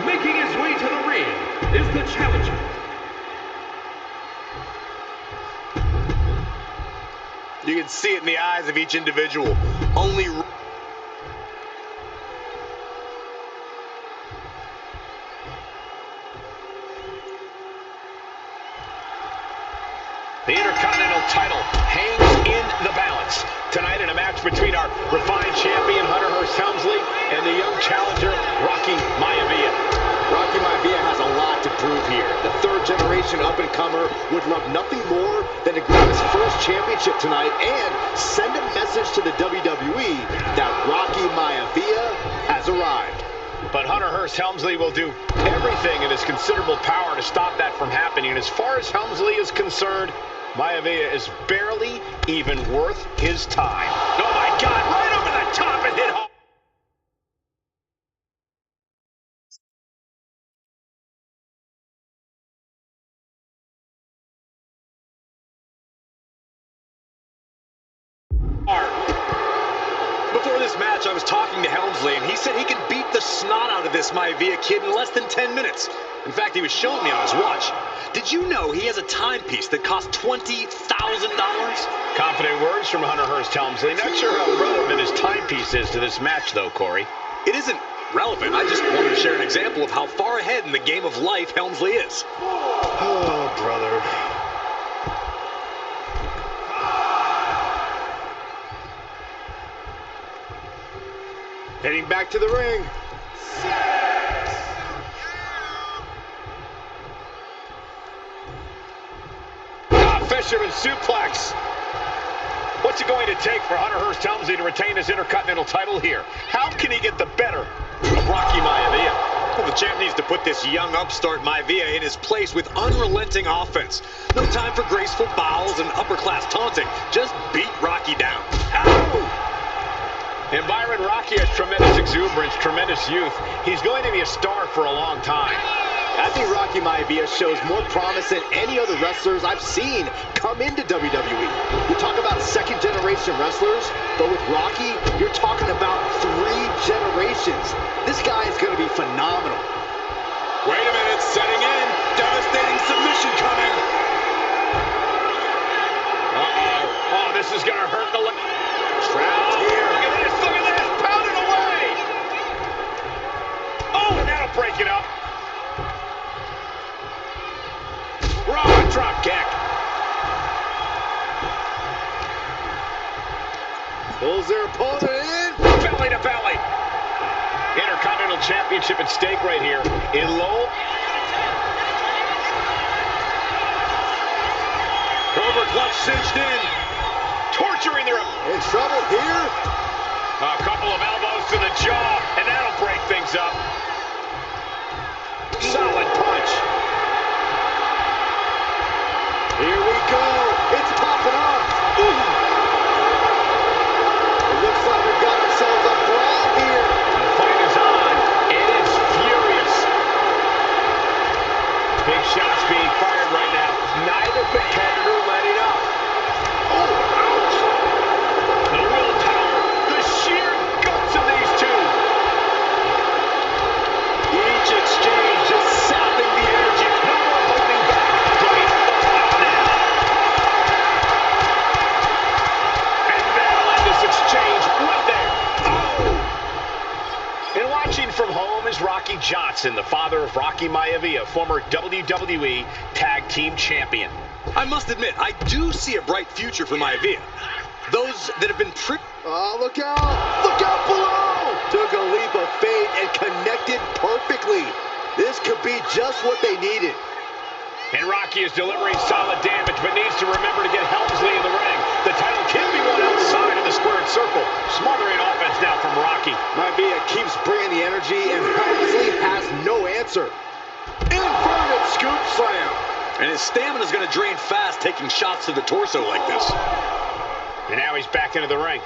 Making his way to the ring is the challenger. You can see it in the eyes of each individual. Only the Intercontinental title hangs in the balance tonight in a match between our refined champion Hunter Hearst Helmsley and the young challenger Rocky Maivia. Rocky Maivia has a lot to prove here. The third-generation up-and-comer would love nothing more than to grab his first championship tonight and send a message to the WWE that Rocky Maivia has arrived. But Hunter Hearst Helmsley will do everything in his considerable power to stop that from happening. And as far as Helmsley is concerned, Maivia is barely even worth his time. Oh my God, right over the top and hit home. Before this match, I was talking to Helmsley, and he said he can beat the snot out of this Maivia kid in less than 10 minutes. In fact, he was showing me on his watch. Did you know he has a timepiece that costs $20,000? Confident words from Hunter Hearst Helmsley. Not sure how relevant his timepiece is to this match, though, Corey. It isn't relevant. I just wanted to share an example of how far ahead in the game of life Helmsley is. Oh, brother. Heading back to the ring. Fisherman suplex. What's it going to take for Hunter Hearst Helmsley to retain his Intercontinental title here? How can he get the better of Rocky Maivia? Well, the champ needs to put this young upstart Maivia in his place with unrelenting offense. No time for graceful bows and upper-class taunting. Just beat Rocky down. Ow! And Byron, Rocky has tremendous exuberance, tremendous youth. He's going to be a star for a long time. I think Rocky Maivia shows more promise than any other wrestlers I've seen come into WWE. You talk about second-generation wrestlers, but with Rocky, you're talking about 3 generations. This guy is going to be phenomenal. Wait a minute, setting in. Devastating submission coming. Uh-oh. Oh, this is going to hurt the leg. Trapped here. Look at this, look at this. Pounded away. Oh, and that'll break it up. Raw drop kick. Pulls their opponent in. Belly to belly. Intercontinental Championship at stake right here in low. Cobra clutch cinched in. Torturing their... In trouble here. A couple of elbows to the jaw, and that'll break things up. Solid punch. Here we go. It's popping off. Ooh. It looks like we've got ourselves a brawl here. The fight is on. It is furious. Big shots being fired right now. Neither competitor letting up. Oh, ouch. The willpower, the sheer guts of these two. Each exchange just sapping the energy. No more holding back. Going all out now. And that'll end this exchange right there. Oh! And watching from home is Rocky Johnson, the father of Rocky Maivia, former WWE Tag Team Champion. I must admit, I do see a bright future for Maivia. Those that have been Oh, look out! Look out below! Took a leap of faith and connected perfectly. This could be just what they needed. And Rocky is delivering solid damage, but needs to remember to get Helmsley in the ring. The title can be won outside of the the squared circle. Smothering offense now from Rocky. Maivia keeps bringing the energy, and Helmsley has no answer. Inverted scoop slam. And his stamina is going to drain fast taking shots to the torso like this. And now he's back into the ring.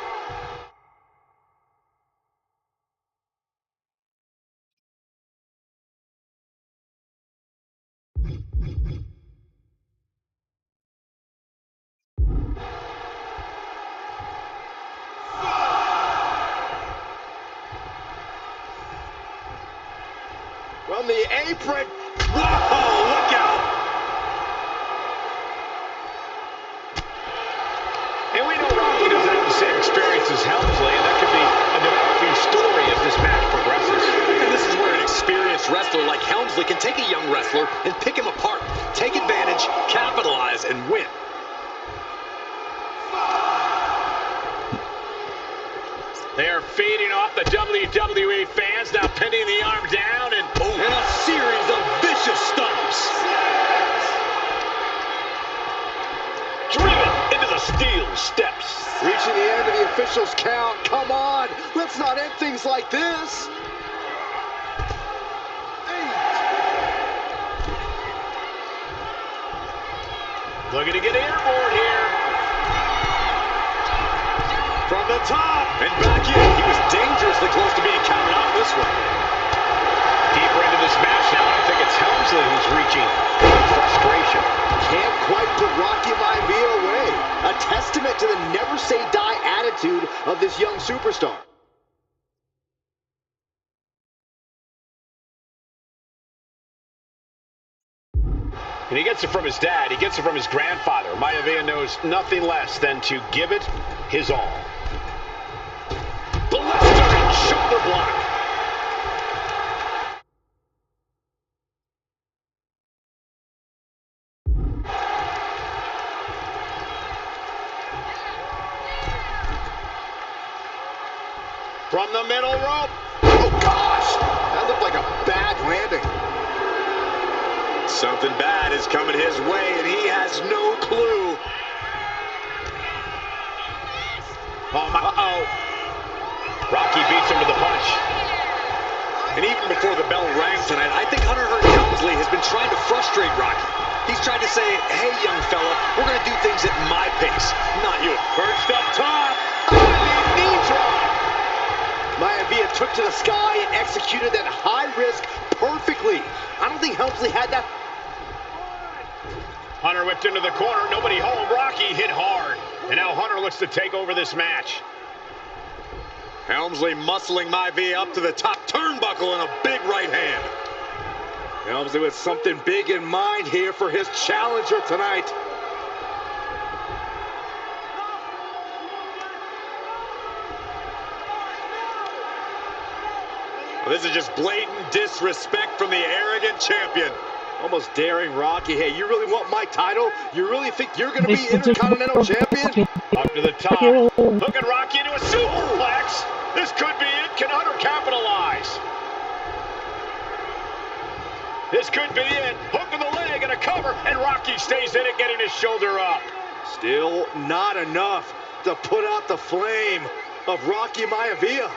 From the apron. Whoa, look out. And we know Rocky doesn't have the same experience as Helmsley, and that could be a developing story as this match progresses. And this is where an experienced wrestler like Helmsley can take a young wrestler and pick him apart, take advantage, capitalize, and win. They are feeding off the WWE fans, now pinning the arm down, and a series of vicious stomps. Driven into the steel steps. Reaching the end of the official's count. Come on, let's not end things like this. 8. Looking to get airborne here. From the top and back in. He was dangerously close to being counted out this one. Deeper into this match now, I think it's Helmsley who's reaching frustration. Can't quite put Rocky Maivia away. A testament to the never-say-die attitude of this young superstar. And he gets it from his dad. He gets it from his grandfather. Maivia knows nothing less than to give it his all. Blistering shoulder block. From the middle rope. Oh, gosh. That looked like a bad landing. Something bad is coming his way, and he has no clue. Oh, my. Uh-oh. Rocky beats him to the punch. And even before the bell rang tonight, I think Hunter Hearst Helmsley has been trying to frustrate Rocky. He's trying to say, hey, young fella, we're going to do things at my pace, not yours. Perched up top. Knee drop. Maivia took to the sky and executed that high risk perfectly. I don't think Helmsley had that. Hunter whipped into the corner. Nobody home. Rocky hit hard. And now Hunter looks to take over this match. Helmsley muscling Maivia up to the top turnbuckle in a big right hand. Helmsley with something big in mind here for his challenger tonight. Well, this is just blatant disrespect from the arrogant champion. Almost daring Rocky. Hey, you really want my title? You really think you're going to be Intercontinental Champion? Up to the top. Hooking Rocky into a superplex. This could be it. Can Hunter capitalize? This could be it. Hook to the leg and a cover. And Rocky stays in it, getting his shoulder up. Still not enough to put out the flame of Rocky Maivia.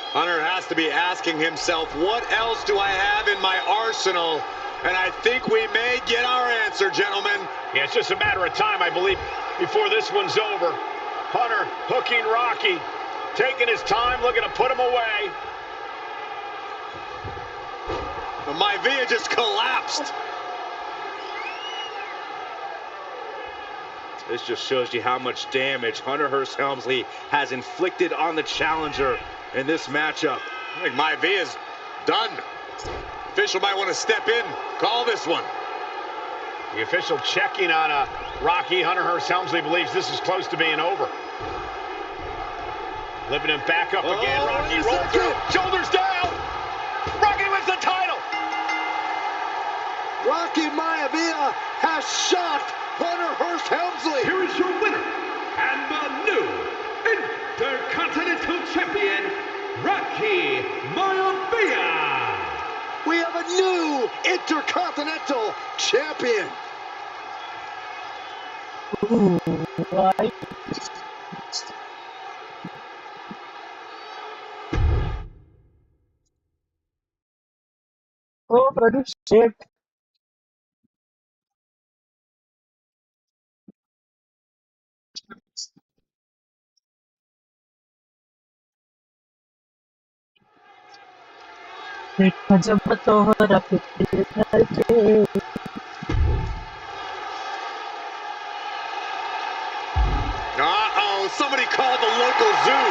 Hunter has to be asking himself, what else do I have in my arsenal? And I think we may get our answer, gentlemen. Yeah, it's just a matter of time, I believe, before this one's over. Hunter hooking Rocky, taking his time, looking to put him away. Maivia just collapsed. This just shows you how much damage Hunter Hearst Helmsley has inflicted on the challenger in this matchup. I think Maivia's done. Official might want to step in, call this one. The official checking on Rocky. Hunter Hearst Helmsley believes this is close to being over. Lifting him back up again. Rocky rolls through. Shoulders down. Rocky wins the title. Rocky Maivia has shocked Hunter Hearst Helmsley. Here is your winner and the new Intercontinental Champion, Rocky Maivia. We have a new Intercontinental Champion. Ooh, right. Oh, produce shit. देखा जब तोहरा फिर करके Uh-oh, somebody called the local zoo.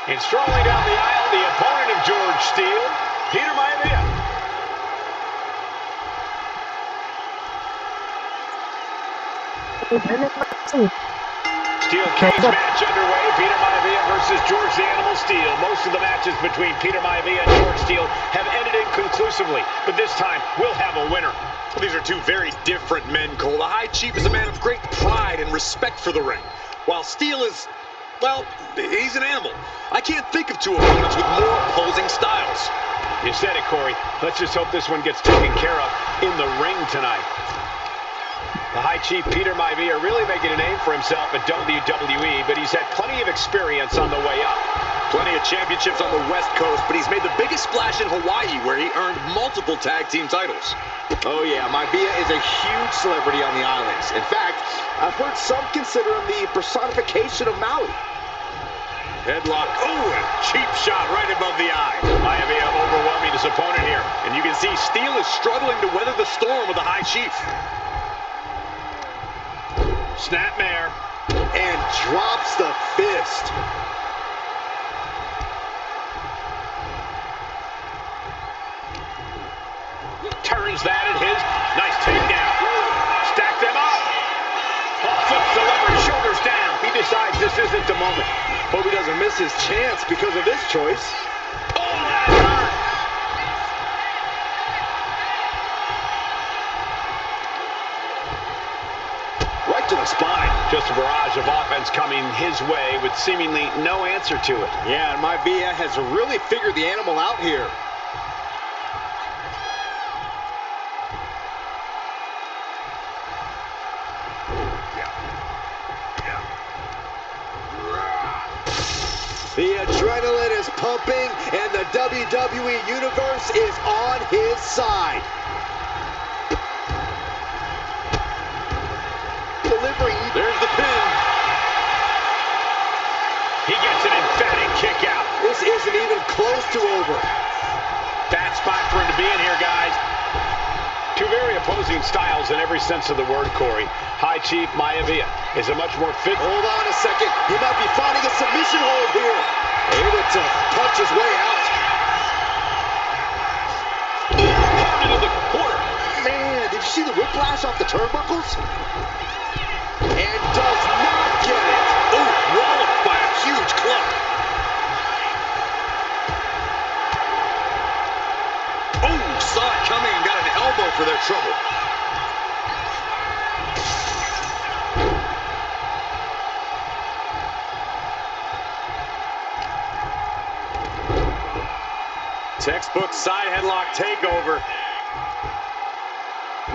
And strolling down the aisle, the opponent of George Steele, Peter Maivia. Steel cage match underway. Peter Maivia versus George the Animal Steele. Most of the matches between Peter Maivia and George Steele have ended inconclusively, but this time we'll have a winner. Well, these are two very different men, Cole. The High Chief is a man of great pride and respect for the ring, while Steele is, well, he's an animal. I can't think of two opponents with more opposing styles. You said it, Corey. Let's just hope this one gets taken care of in the ring tonight. The High Chief Peter Maivia really making a name for himself at WWE, but he's had plenty of experience on the way up. Plenty of championships on the West Coast, but he's made the biggest splash in Hawaii, where he earned multiple tag team titles. Oh yeah, Maivia is a huge celebrity on the islands. In fact, I've heard some consider him the personification of Maui. Headlock, oh, a cheap shot right above the eye. Maivia overwhelming his opponent here. And you can see Steele is struggling to weather the storm with the High Chief. Snapmare. And drops the fist. Turns that at his. Nice takedown. Stack them up. Flips the lever, shoulders down. He decides this isn't the moment. Hope he doesn't miss his chance because of this choice. Oh, that hurt. Right to the spine. Just a barrage of offense coming his way with seemingly no answer to it. Yeah, and Maivia has really figured the animal out here. The adrenaline is pumping, and the WWE Universe is on his side. Delivering. There's the pin. He gets an emphatic kick out. This isn't even close to over. Bad spot for him to be in here, guys. Two very opposing styles in every sense of the word, Corey. High Chief Maivia is a much more fit. Hold on a second. He might be finding a submission hold here. Able to punch his way out. Into the corner. Man, did you see the whiplash off the turnbuckles? And does not get it. Oh, walloped by a huge club. Oh, saw it coming and got an elbow for their trouble. Textbook side headlock takeover.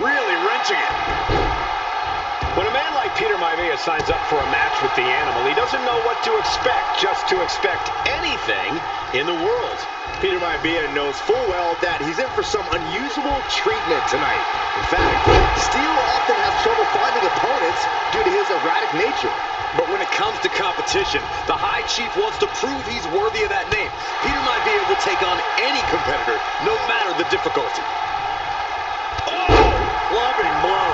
Really wrenching it. When a man like Peter Maivia signs up for a match with the animal, he doesn't know what to expect, just to expect anything in the world. Peter Maivia knows full well that he's in for some unusual treatment tonight. In fact, Steele often has trouble finding opponents due to his erratic nature. But when it comes to competition, the High Chief wants to prove he's worthy of that name. Peter Maivia will take on any competitor, no matter the difficulty. Oh! Clubbing blow.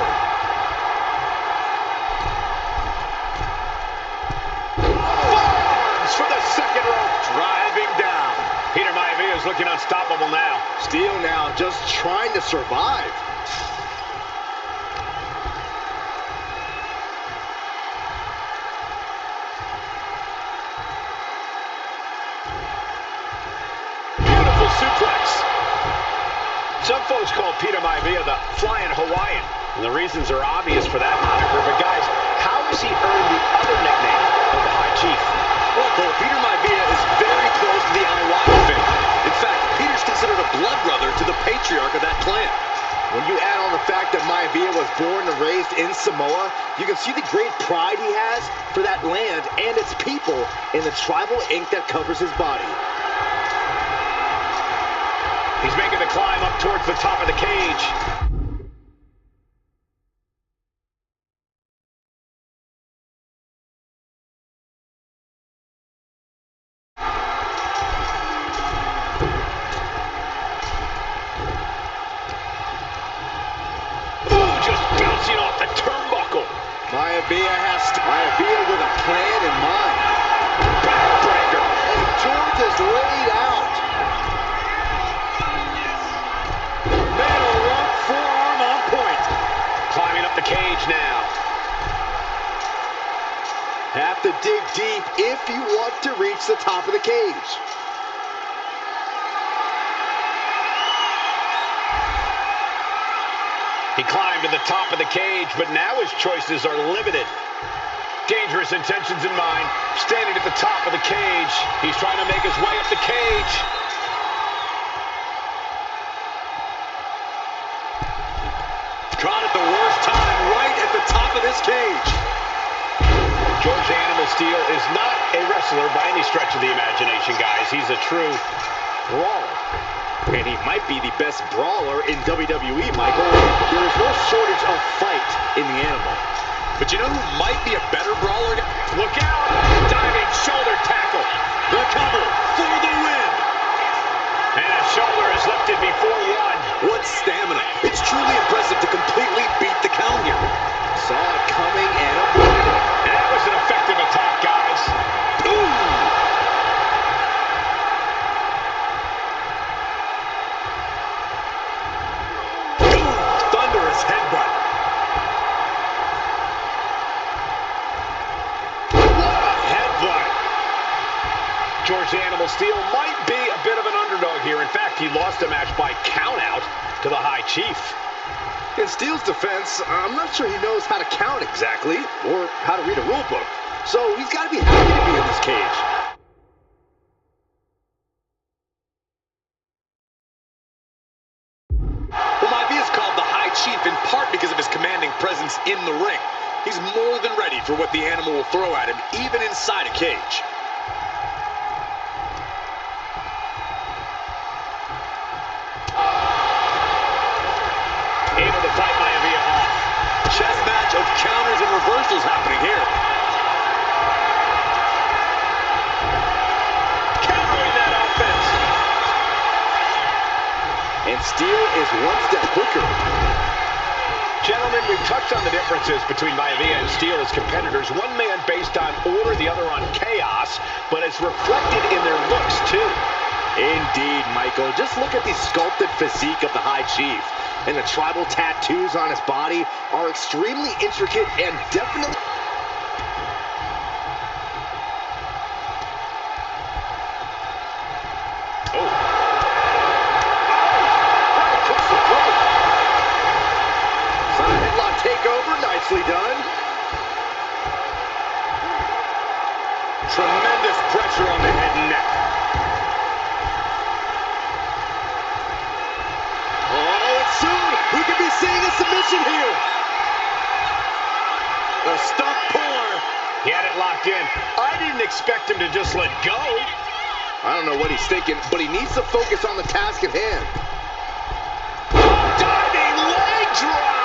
Forearms for the second rope. Driving down. Peter Maivia is looking unstoppable now. Steele now just trying to survive. Suplex. Some folks call Peter Maivia the Flying Hawaiian, and the reasons are obvious for that moniker. But guys, how has he earned the other nickname of the High Chief? Well, Cole, Peter Maivia is very close to the Anahuac family. In fact, Peter's considered a blood brother to the patriarch of that clan. When you add on the fact that Maivia was born and raised in Samoa, you can see the great pride he has for that land and its people in the tribal ink that covers his body. He's making the climb up towards the top of the cage. Maivia with a plan in mind. Backbreaker. And George is laid out. Middle rope forearm on point. Climbing up the cage now. Have to dig deep if you want to reach the top of the cage. He climbed to the top of the cage, but now his choices are limited. Dangerous intentions in mind. Standing at the top of the cage. He's trying to make his way up the cage. Caught at the worst time, right at the top of this cage. George Animal Steel is not a wrestler by any stretch of the imagination, guys. He's a true brawler. And he might be the best brawler in WWE, Michael. There is no shortage of fight in the animal. But you know who might be a better brawler? Look out! Diving shoulder tackle. The cover for the win. And a shoulder is lifted before one. What stamina. It's truly impressive to completely beat the count here. Saw it coming and avoided it. And that was an effective attack, guys. Ooh! George Animal Steel might be a bit of an underdog here. In fact, he lost the match by countout to the High Chief. In Steel's defense, I'm not sure he knows how to count exactly, or how to read a rule book. So he's got to be happy to be in this cage. Well, Maivia is called the High Chief in part because of his commanding presence in the ring. He's more than ready for what the animal will throw at him, even inside a cage. Able to fight Maivia off. Chess match of counters and reversals happening here. Countering that offense. And Steel is one step quicker. Gentlemen, we've touched on the differences between Maivia and Steel as competitors. One man based on order, the other on chaos, but it's reflected in their looks, too. Indeed, Michael. Just look at the sculpted physique of the High Chief. And the tribal tattoos on his body are extremely intricate and definitely... Oh. Right across the throat. Side headlock takeover, nicely done. Tremendous pressure on the head and neck. Soon, we could be seeing a submission here. A stump puller. He had it locked in. I didn't expect him to just let go. I don't know what he's thinking, but he needs to focus on the task at hand. Diving leg drop.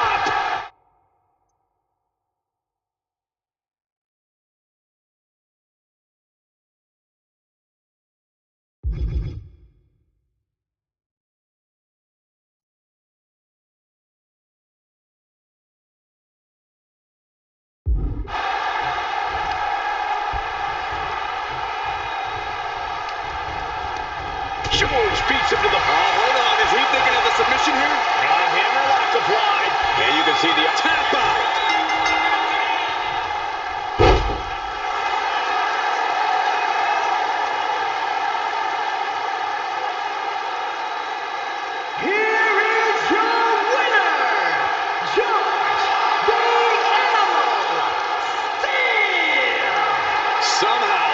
George beats him to the... hold on. Is he thinking of the submission here? Hammerlock applied. And you can see the... Tap out. Here is your winner, George the Animal Steel. Somehow,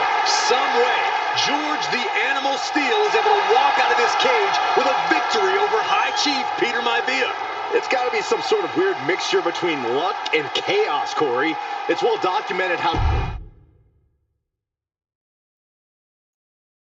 Steel is able to walk out of this cage with a victory over High Chief Peter Maivia. It's got to be some sort of weird mixture between luck and chaos, Corey. It's well documented how...